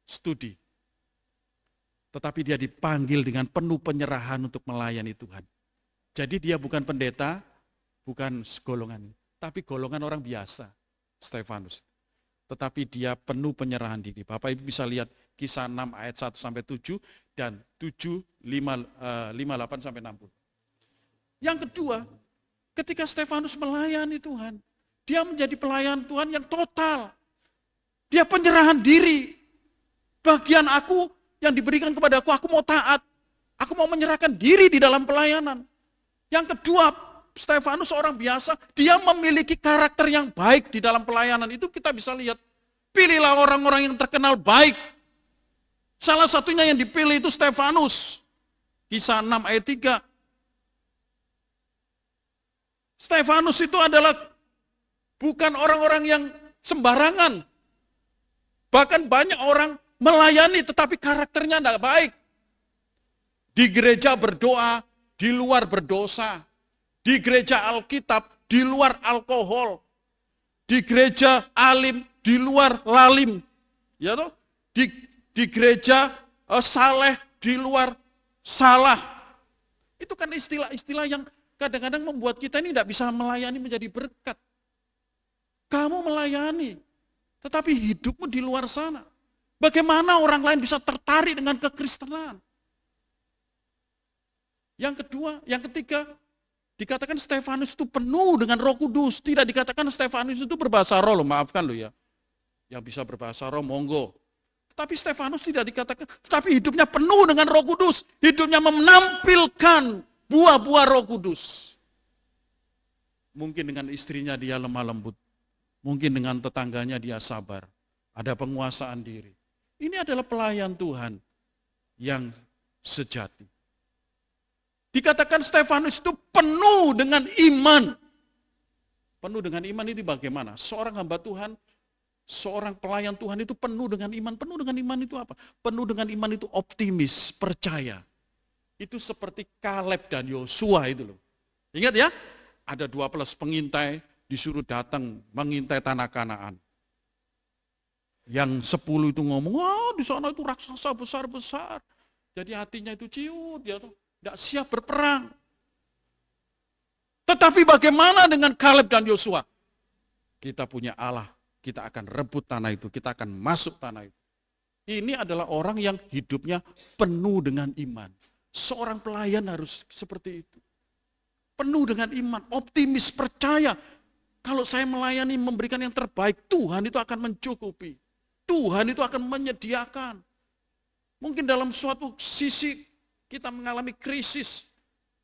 studi. Tetapi dia dipanggil dengan penuh penyerahan untuk melayani Tuhan. Jadi dia bukan pendeta, bukan golongan, tapi golongan orang biasa, Stefanus. Tetapi dia penuh penyerahan diri. Bapak Ibu bisa lihat Kisah 6 ayat 1-7 dan 7, 58 sampai 60. Yang kedua, ketika Stefanus melayani Tuhan, dia menjadi pelayan Tuhan yang total. Dia penyerahan diri. Bagian aku yang diberikan kepada aku mau taat. Aku mau menyerahkan diri di dalam pelayanan. Yang kedua, Stefanus orang biasa, dia memiliki karakter yang baik di dalam pelayanan. Itu kita bisa lihat. Pilihlah orang-orang yang terkenal baik. Salah satunya yang dipilih itu Stefanus. Kisah 6 ayat 3. Stefanus itu adalah bukan orang-orang yang sembarangan. Bahkan banyak orang melayani tetapi karakternya tidak baik. Di gereja berdoa, di luar berdosa. Di gereja Alkitab, di luar alkohol. Di gereja alim, di luar lalim. Ya toh? Di gereja saleh, di luar salah. Itu kan istilah-istilah yang kadang-kadang membuat kita ini tidak bisa melayani menjadi berkat. Kamu melayani, tetapi hidupmu di luar sana. Bagaimana orang lain bisa tertarik dengan kekristenan? Yang kedua, yang ketiga, dikatakan Stefanus itu penuh dengan Roh Kudus. Tidak dikatakan Stefanus itu berbahasa roh, maafkan lo ya. Yang bisa berbahasa roh, monggo. Tapi Stefanus tidak dikatakan, tapi hidupnya penuh dengan Roh Kudus. Hidupnya menampilkan buah-buah Roh Kudus. Mungkin dengan istrinya dia lemah lembut. Mungkin dengan tetangganya dia sabar. Ada penguasaan diri. Ini adalah pelayan Tuhan yang sejati. Dikatakan Stefanus itu penuh dengan iman. Penuh dengan iman itu bagaimana? Seorang hamba Tuhan, seorang pelayan Tuhan itu penuh dengan iman. Penuh dengan iman itu apa? Penuh dengan iman itu optimis, percaya. Itu seperti Kaleb dan Yosua itu loh. Ingat ya? Ada 12 pengintai disuruh datang mengintai tanah Kanaan. Yang 10 itu ngomong, wah di sana itu raksasa besar-besar. Jadi hatinya itu ciut, dia tuh tidak siap berperang. Tetapi bagaimana dengan Kaleb dan Yosua? Kita punya Allah, kita akan rebut tanah itu, kita akan masuk tanah itu. Ini adalah orang yang hidupnya penuh dengan iman. Seorang pelayan harus seperti itu. Penuh dengan iman, optimis, percaya. Kalau saya melayani, memberikan yang terbaik, Tuhan itu akan mencukupi. Tuhan itu akan menyediakan. Mungkin dalam suatu sisi kita mengalami krisis.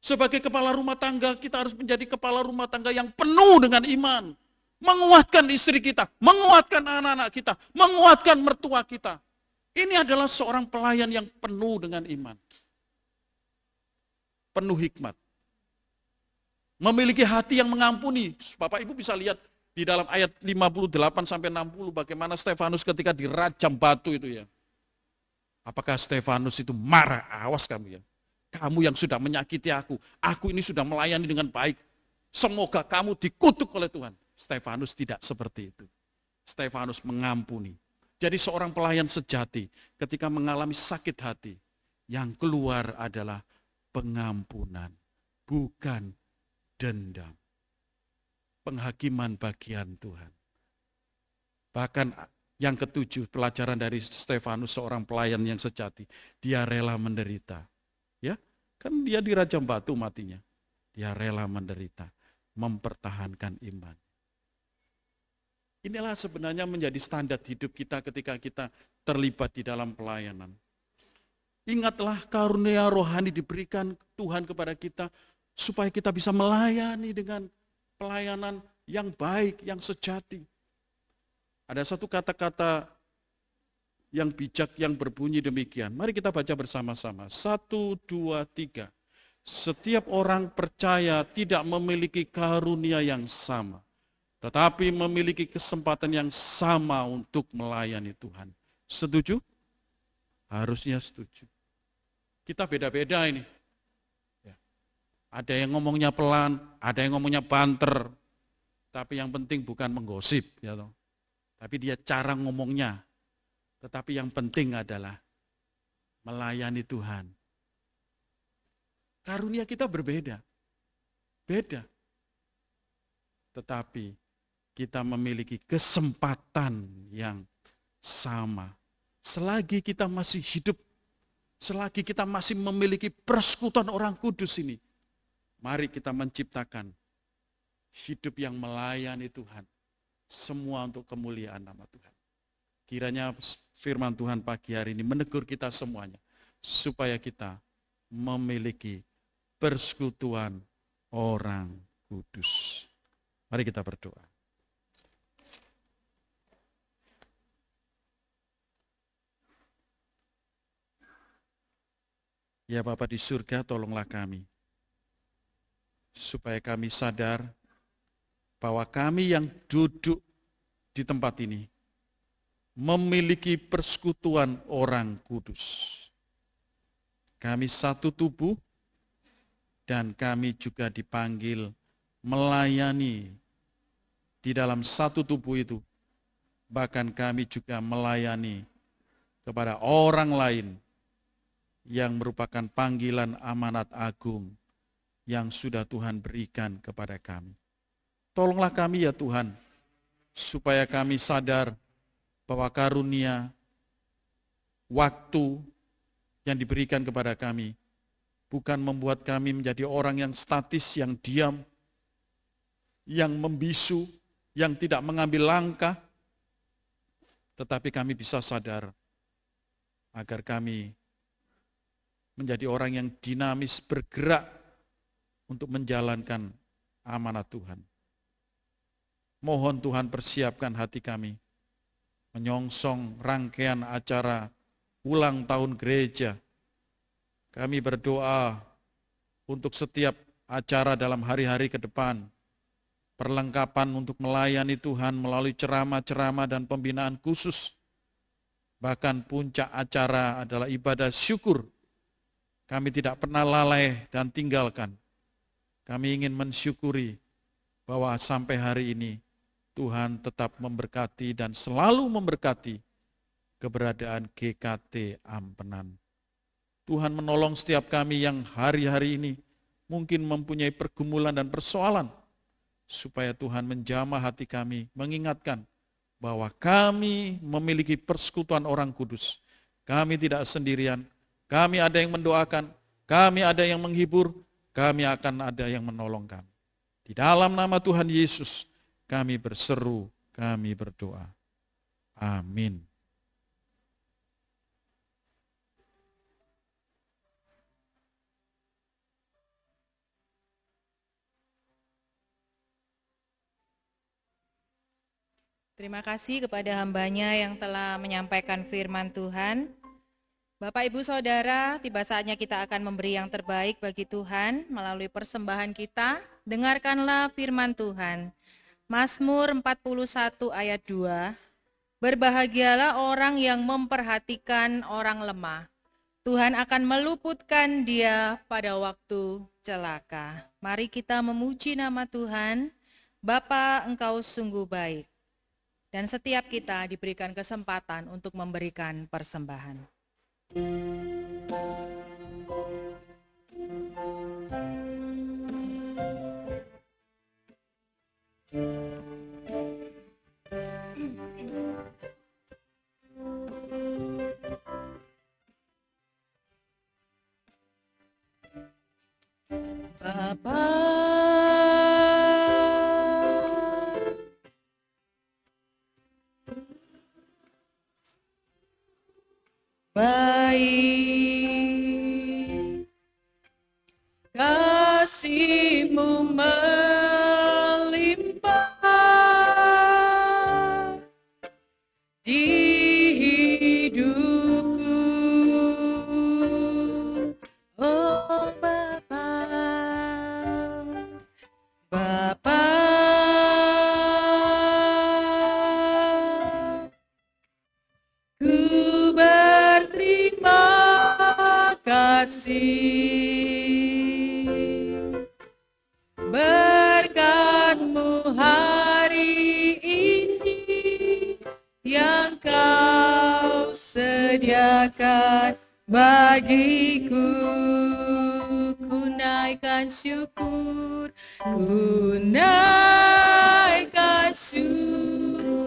Sebagai kepala rumah tangga, kita harus menjadi kepala rumah tangga yang penuh dengan iman. Menguatkan istri kita, menguatkan anak-anak kita, menguatkan mertua kita. Ini adalah seorang pelayan yang penuh dengan iman. Penuh hikmat. Memiliki hati yang mengampuni. Bapak Ibu bisa lihat di dalam ayat 58 sampai 60 bagaimana Stefanus ketika dirajam batu itu ya. Apakah Stefanus itu marah? Awas kamu ya. Kamu yang sudah menyakiti aku ini sudah melayani dengan baik. Semoga kamu dikutuk oleh Tuhan. Stefanus tidak seperti itu. Stefanus mengampuni. Jadi seorang pelayan sejati ketika mengalami sakit hati, yang keluar adalah pengampunan, bukan dendam. Penghakiman bagian Tuhan. Bahkan yang ketujuh, pelajaran dari Stefanus, seorang pelayan yang sejati. Dia rela menderita. Ya, kan dia dirajam batu matinya. Dia rela menderita, mempertahankan iman. Inilah sebenarnya menjadi standar hidup kita ketika kita terlibat di dalam pelayanan. Ingatlah karunia rohani diberikan Tuhan kepada kita supaya kita bisa melayani dengan pelayanan yang baik, yang sejati. Ada satu kata-kata yang bijak yang berbunyi demikian. Mari kita baca bersama-sama. 1, 2, 3. Setiap orang percaya tidak memiliki karunia yang sama, tetapi memiliki kesempatan yang sama untuk melayani Tuhan. Setuju? Harusnya setuju. Kita beda-beda ini. Ya. Ada yang ngomongnya pelan, ada yang ngomongnya banter. Tapi yang penting bukan menggosip. Ya toh. Tapi dia cara ngomongnya. Tetapi yang penting adalah melayani Tuhan. Karunia kita berbeda. Beda. Tetapi kita memiliki kesempatan yang sama. Selagi kita masih hidup, selagi kita masih memiliki persekutuan orang kudus ini, mari kita menciptakan hidup yang melayani Tuhan. Semua untuk kemuliaan nama Tuhan. Kiranya firman Tuhan pagi hari ini menegur kita semuanya, supaya kita memiliki persekutuan orang kudus. Mari kita berdoa. Ya Bapa di surga, tolonglah kami, supaya kami sadar bahwa kami yang duduk di tempat ini memiliki persekutuan orang kudus. Kami satu tubuh dan kami juga dipanggil melayani di dalam satu tubuh itu. Bahkan kami juga melayani kepada orang lain yang merupakan panggilan amanat agung yang sudah Tuhan berikan kepada kami. Tolonglah kami ya Tuhan, supaya kami sadar bahwa karunia waktu yang diberikan kepada kami bukan membuat kami menjadi orang yang statis, yang diam, yang membisu, yang tidak mengambil langkah, tetapi kami bisa sadar agar kami menjadi orang yang dinamis, bergerak untuk menjalankan amanat Tuhan. Mohon Tuhan persiapkan hati kami menyongsong rangkaian acara ulang tahun gereja. Kami berdoa untuk setiap acara dalam hari-hari ke depan, perlengkapan untuk melayani Tuhan melalui ceramah-ceramah dan pembinaan khusus. Bahkan puncak acara adalah ibadah syukur. Kami tidak pernah lalai dan tinggalkan. Kami ingin mensyukuri bahwa sampai hari ini Tuhan tetap memberkati dan selalu memberkati keberadaan GKT Ampenan. Tuhan menolong setiap kami yang hari-hari ini mungkin mempunyai pergumulan dan persoalan, supaya Tuhan menjamah hati kami, mengingatkan bahwa kami memiliki persekutuan orang kudus. Kami tidak sendirian, kami ada yang mendoakan, kami ada yang menghibur, kami akan ada yang menolong kami. Di dalam nama Tuhan Yesus, kami berseru, kami berdoa. Amin. Terima kasih kepada hambanya yang telah menyampaikan firman Tuhan. Bapak, Ibu, Saudara, tiba saatnya kita akan memberi yang terbaik bagi Tuhan melalui persembahan kita. Dengarkanlah firman Tuhan. Mazmur 41 ayat 2. Berbahagialah orang yang memperhatikan orang lemah. Tuhan akan meluputkan dia pada waktu celaka. Mari kita memuji nama Tuhan. Bapa, Engkau sungguh baik. Dan setiap kita diberikan kesempatan untuk memberikan persembahan. Bapa, baik, kasih-Mu melimpah di hidupku. Oh Bapa, Bapa, ku berterima kasih berkat-Mu hari ini yang Kau sediakan bagiku. Ku naikkan syukur, ku naikkan syukurku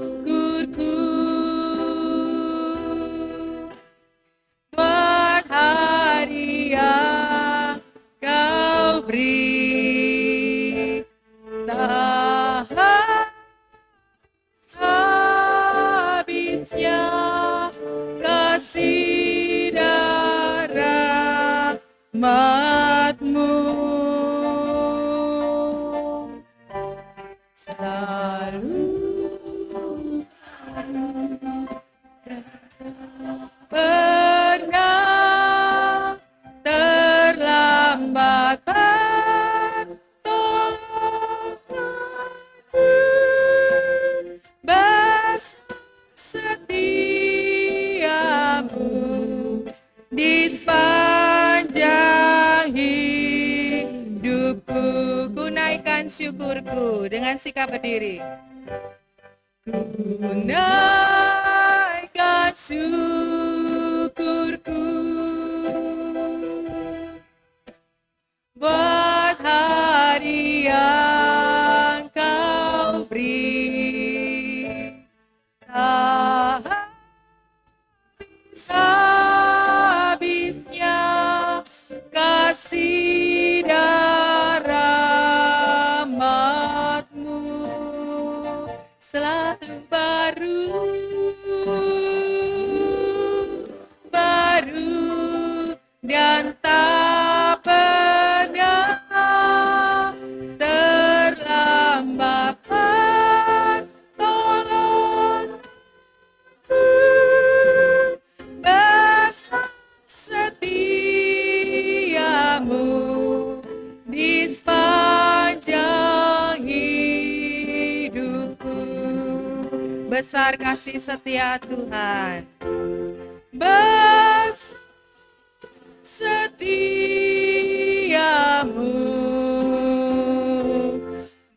buat hari yang Kau beri. Tak habisnya kasih dan rahmat-Mu selalu pernah terlambat pertolongan, setiamu di sepanjang hidupku. Ku naikkan syukurku dengan sikap berdiri. Ku naikkan syukurku buat hari yang Kau beri. Tak habisnya kasih dan rahmat-Mu selalu baru dan tak pernah terlambat pertolongan. Besar setiamu di sepanjang hidupku. Besar kasih setia Tuhan. Besar setiamu.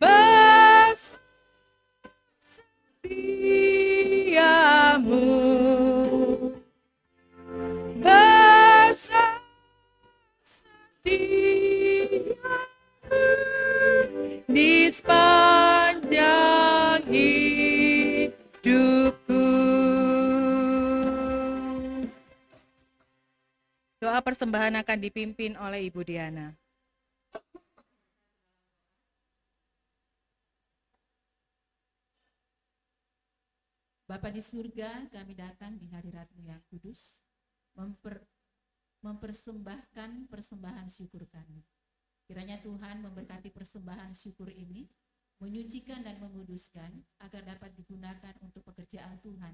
Besar setiamu. Besar setiamu di sepanjang hidupku. Doa persembahan akan dipimpin oleh Ibu Diana. Bapa di surga, kami datang di hadirat-Mu yang kudus, mempersembahkan persembahan syukur kami. Kiranya Tuhan memberkati persembahan syukur ini, menyucikan dan menguduskan agar dapat digunakan untuk pekerjaan Tuhan,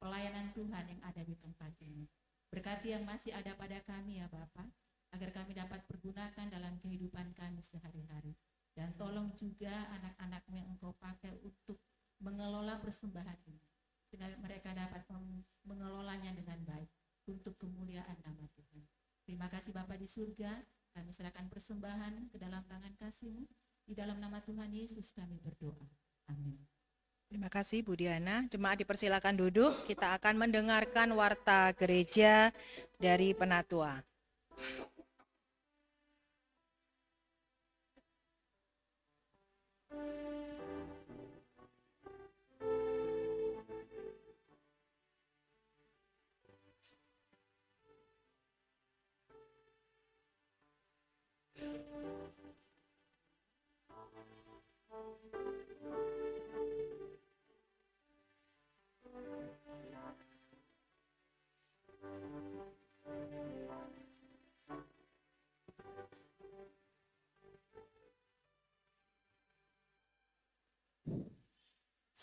pelayanan Tuhan yang ada di tempat ini. Berkati yang masih ada pada kami ya Bapa, agar kami dapat pergunakan dalam kehidupan kami sehari-hari. Dan tolong juga anak-anak-Mu yang Engkau pakai untuk mengelola persembahan ini, sehingga mereka dapat mengelolanya dengan baik untuk kemuliaan nama Tuhan. Terima kasih Bapa di surga, kami serahkan persembahan ke dalam tangan kasih-Mu. Di dalam nama Tuhan Yesus kami berdoa. Amin. Terima kasih Bu Diana. Jemaat dipersilakan duduk. Kita akan mendengarkan warta gereja dari Penatua.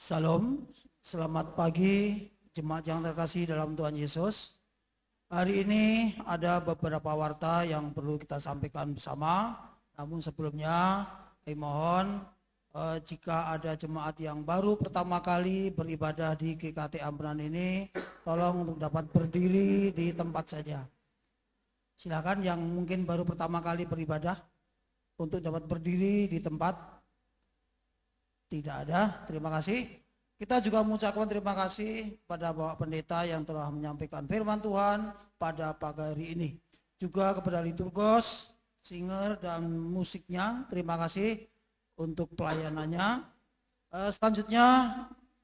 Salam, selamat pagi jemaat yang terkasih dalam Tuhan Yesus. Hari ini ada beberapa warta yang perlu kita sampaikan bersama. Namun sebelumnya, mohon jika ada jemaat yang baru pertama kali beribadah di GKT Ampenan ini, tolong untuk dapat berdiri di tempat saja. Silakan yang mungkin baru pertama kali beribadah untuk dapat berdiri di tempat. Tidak ada, terima kasih. Kita juga mengucapkan terima kasih pada Bapak Pendeta yang telah menyampaikan firman Tuhan pada pagi hari ini. Juga kepada liturgos, singer dan musiknya, terima kasih untuk pelayanannya. Selanjutnya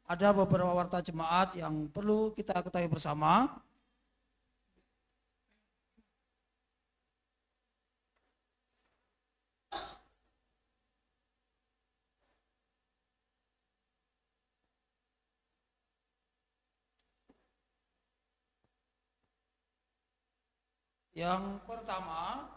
ada beberapa warta jemaat yang perlu kita ketahui bersama. Yang pertama,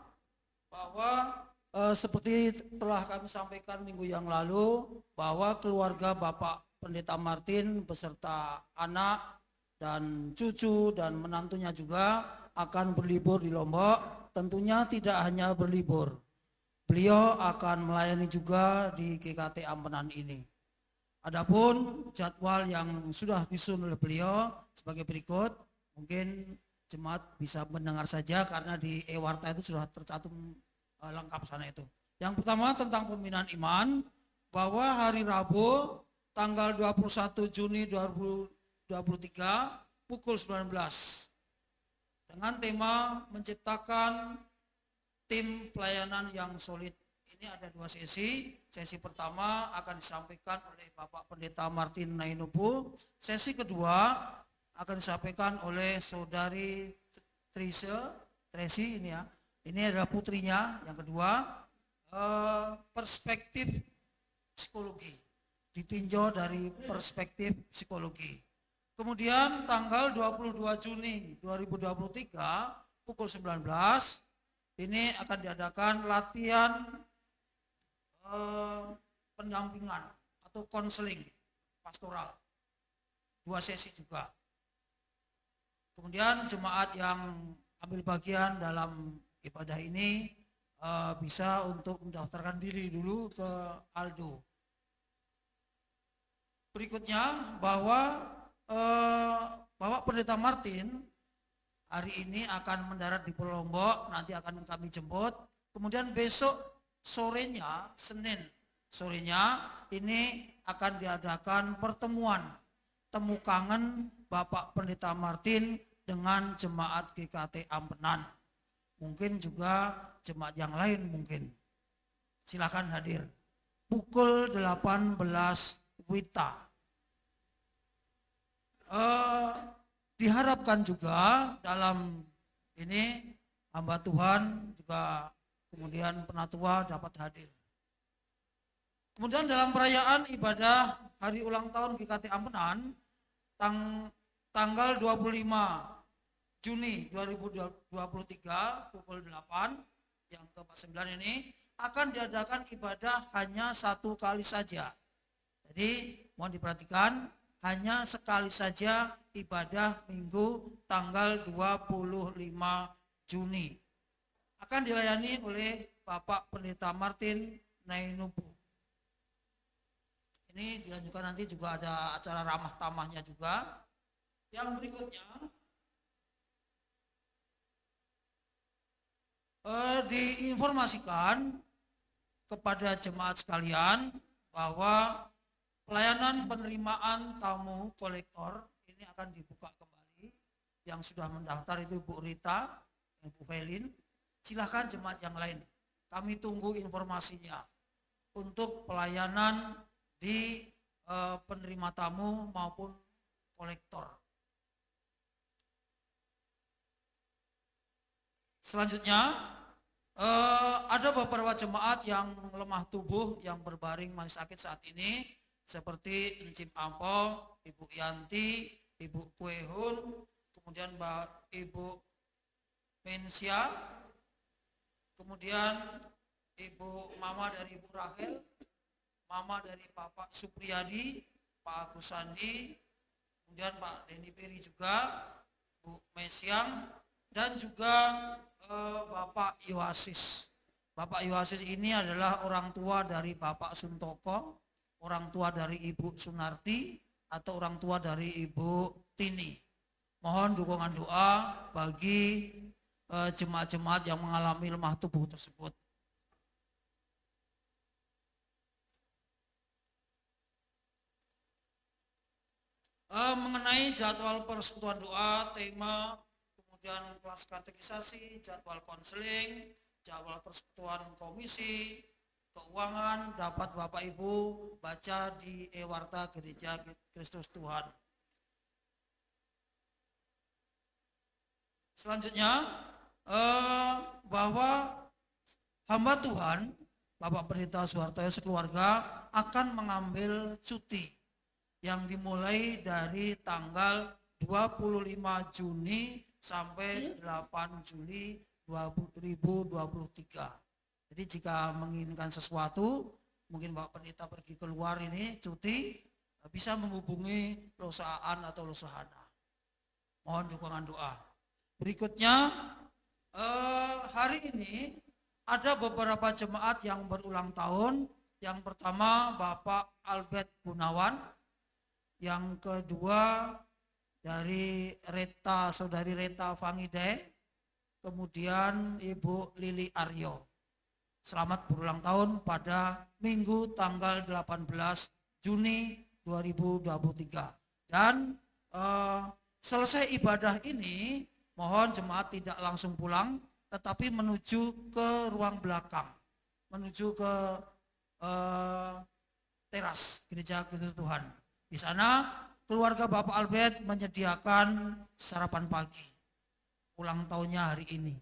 bahwa seperti telah kami sampaikan minggu yang lalu, bahwa keluarga Bapak Pendeta Martin beserta anak dan cucu dan menantunya juga akan berlibur di Lombok. Tentunya tidak hanya berlibur, beliau akan melayani juga di GKT Ampenan ini. Adapun jadwal yang sudah disusun oleh beliau sebagai berikut, mungkin jemaat bisa mendengar saja karena di e-warta itu sudah tercantum lengkap sana itu. Yang pertama tentang pembinaan iman, bahwa hari Rabu tanggal 21 Juni 2023 pukul 19 dengan tema menciptakan tim pelayanan yang solid. Ini ada dua sesi. Sesi pertama akan disampaikan oleh Bapak Pendeta Martin Nainubu. Sesi kedua akan disampaikan oleh saudari Tracy ini ya. Ini adalah putrinya. Yang kedua, perspektif psikologi. Ditinjau dari perspektif psikologi. Kemudian tanggal 22 Juni 2023 pukul 19 ini akan diadakan latihan pendampingan atau konseling pastoral. Dua sesi juga. Kemudian jemaat yang ambil bagian dalam ibadah ini bisa untuk mendaftarkan diri dulu ke Aldo. Berikutnya bahwa Bapak Pendeta Martin hari ini akan mendarat di Pulau Lombok, nanti akan kami jemput. Kemudian besok sorenya, Senin sorenya ini akan diadakan pertemuan temu kangen Bapak Pendeta Martin dengan jemaat GKT Ampenan. Mungkin juga jemaat yang lain mungkin. Silakan hadir. Pukul 18 WITA. Diharapkan juga dalam ini hamba Tuhan juga kemudian penatua dapat hadir. Kemudian dalam perayaan ibadah hari ulang tahun GKT Ampenan tanggal 25 Juni 2023 pukul 8 yang ke-49 ini akan diadakan ibadah hanya satu kali saja. Jadi mohon diperhatikan, hanya sekali saja ibadah Minggu tanggal 25 Juni. Akan dilayani oleh Bapak Pendeta Martin Nainubu. Ini dilanjutkan nanti juga ada acara ramah tamahnya juga. Yang berikutnya diinformasikan kepada jemaat sekalian bahwa pelayanan penerimaan tamu kolektor ini akan dibuka kembali. Yang sudah mendaftar itu Bu Rita, Bu Felin. Silakan jemaat yang lain. Kami tunggu informasinya untuk pelayanan di penerima tamu maupun kolektor. Selanjutnya, ada beberapa jemaat yang lemah tubuh, yang berbaring masih sakit saat ini, seperti Encim Ampo, Ibu Yanti, Ibu Kuehun, kemudian Ibu Mensia, kemudian Ibu Mama dari Ibu Rahel, Mama dari Bapak Supriyadi, Pak Agus Sandi, kemudian Pak Denny Piri juga, Bu Mesyang, dan juga Bapak Yohasis. Bapak Yohasis ini adalah orang tua dari Bapak Suntoko, orang tua dari Ibu Sunarti, atau orang tua dari Ibu Tini. Mohon dukungan doa bagi jemaat-jemaat yang mengalami lemah tubuh tersebut. Mengenai jadwal persekutuan doa, tema, kemudian kelas katekisasi, jadwal konseling, jadwal persekutuan komisi, keuangan, dapat Bapak Ibu baca di e-warta Gereja Kristus Tuhan. Selanjutnya, bahwa hamba Tuhan, Bapak Pendeta Suhartoyo sekeluarga akan mengambil cuti yang dimulai dari tanggal 25 Juni sampai 8 Juli 2023. Jadi jika menginginkan sesuatu, mungkin Bapak Pendeta pergi keluar ini cuti, bisa menghubungi perusahaan atau Losahana. Mohon dukungan doa. Berikutnya, hari ini ada beberapa jemaat yang berulang tahun. Yang pertama Bapak Albert Gunawan, yang kedua dari Saudari Reta Fangide, kemudian Ibu Lili Aryo. Selamat berulang tahun pada Minggu tanggal 18 Juni 2023. Dan selesai ibadah ini, mohon jemaat tidak langsung pulang, tetapi menuju ke ruang belakang, menuju ke teras Gereja Kristus Tuhan. Di sana keluarga Bapak Albert menyediakan sarapan pagi ulang tahunnya hari ini.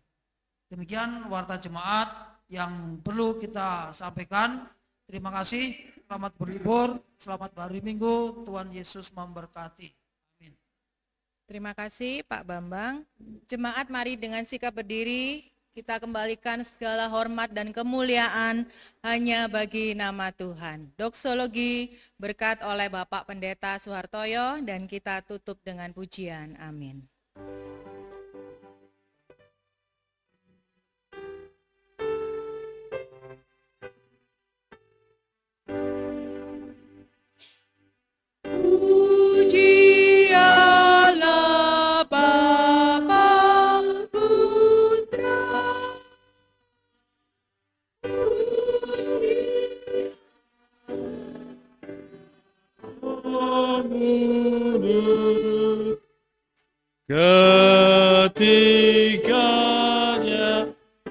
Demikian warta jemaat yang perlu kita sampaikan. Terima kasih, selamat berlibur, selamat hari Minggu, Tuhan Yesus memberkati. Amin. Terima kasih Pak Bambang. Jemaat mari dengan sikap berdiri, kita kembalikan segala hormat dan kemuliaan hanya bagi nama Tuhan. Doksologi berkat oleh Bapak Pendeta Suhartoyo dan kita tutup dengan pujian. Amin. Pujialah Bapa, Putra, ketiganya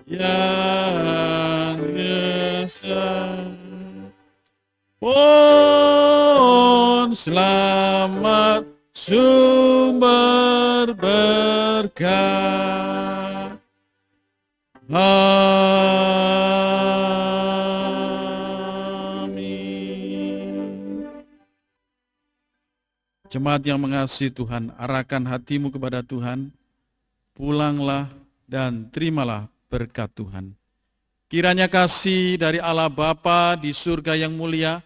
yang esa. Pun selamat sumber berkah. Amin. Jemaat yang mengasihi Tuhan, arahkan hatimu kepada Tuhan, pulanglah dan terimalah berkat Tuhan. Kiranya kasih dari Allah Bapa di surga yang mulia,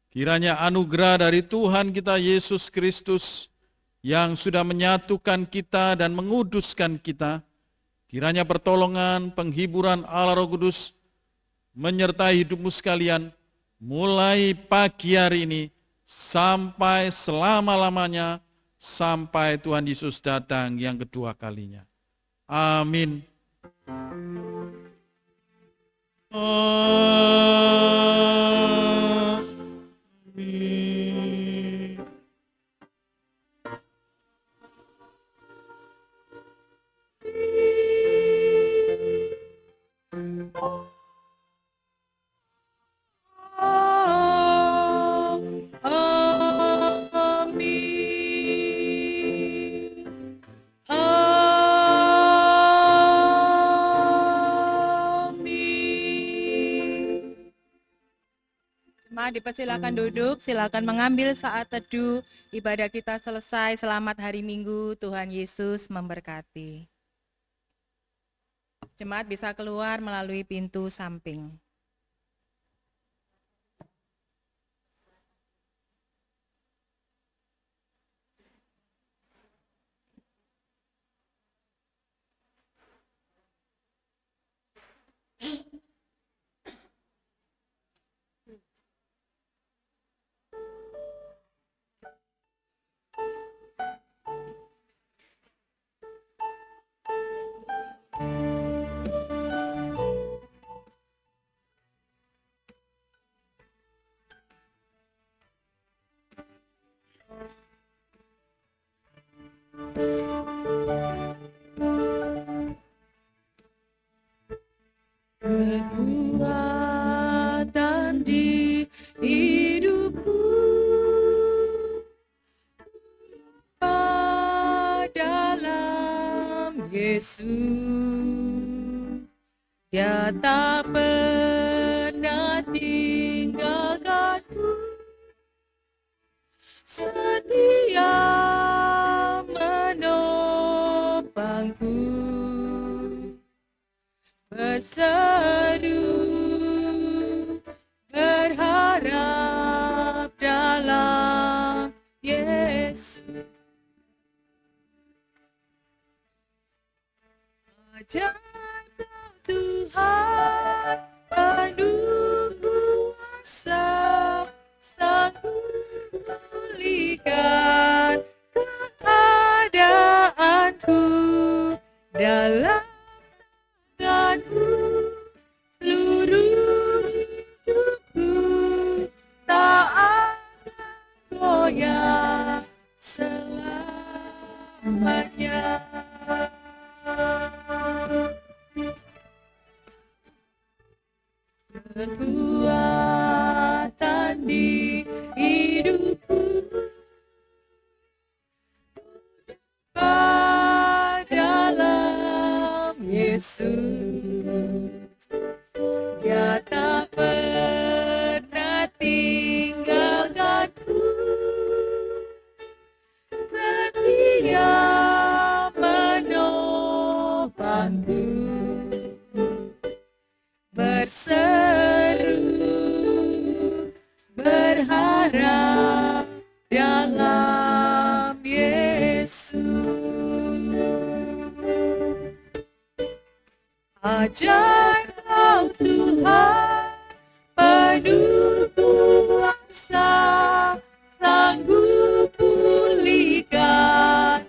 kiranya anugerah dari Tuhan kita Yesus Kristus yang sudah menyatukan kita dan menguduskan kita, kiranya pertolongan, penghiburan Allah Roh Kudus menyertai hidupmu sekalian, mulai pagi hari ini sampai selama-lamanya, sampai Tuhan Yesus datang yang kedua kalinya. Amin. Amin. Dipersilakan duduk, silakan mengambil saat teduh. Ibadah kita selesai. Selamat hari Minggu, Tuhan Yesus memberkati. Jemaat bisa keluar melalui pintu samping. Kekuatan di hidupku dalam Yesus, Dia tak pernah tinggalkanku, setia menopangku, berseru berharap dalam Yesus. Ajar kau Tuhan penuh kuasa, sanggup pulihkan keadaanku dalam tanganku, seluruh hidupku tak akan goyah selamanya. Kekuatan di hidupku dalam Yesus, Dia tak pernah tinggalkanku, setia menopangku, berseru berharap dalam Yesus. Ajar kau Tuhan penuh kuasa, sanggup pulihkan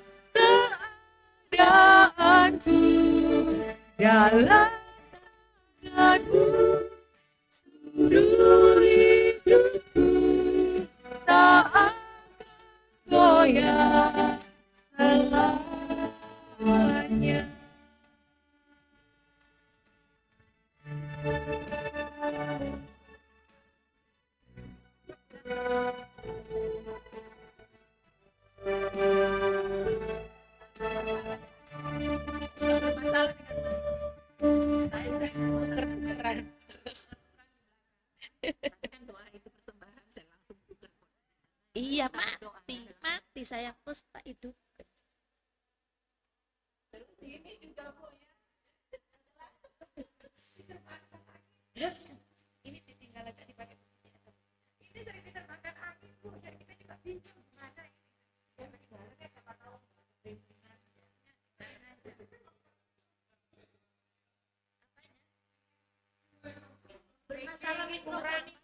keadaanku dalam tanganku, seluruh hidupku tak akan goyah selamanya. Iya, mati saya terus tak hidup. Ini juga Bu ya. Ini tinggal aja dipakai. Ini sering diterbangkan angin Bu, jadi kita juga bingung gimana ini. Ya sebenarnya siapa tahu. Bermasalah mikrofonik.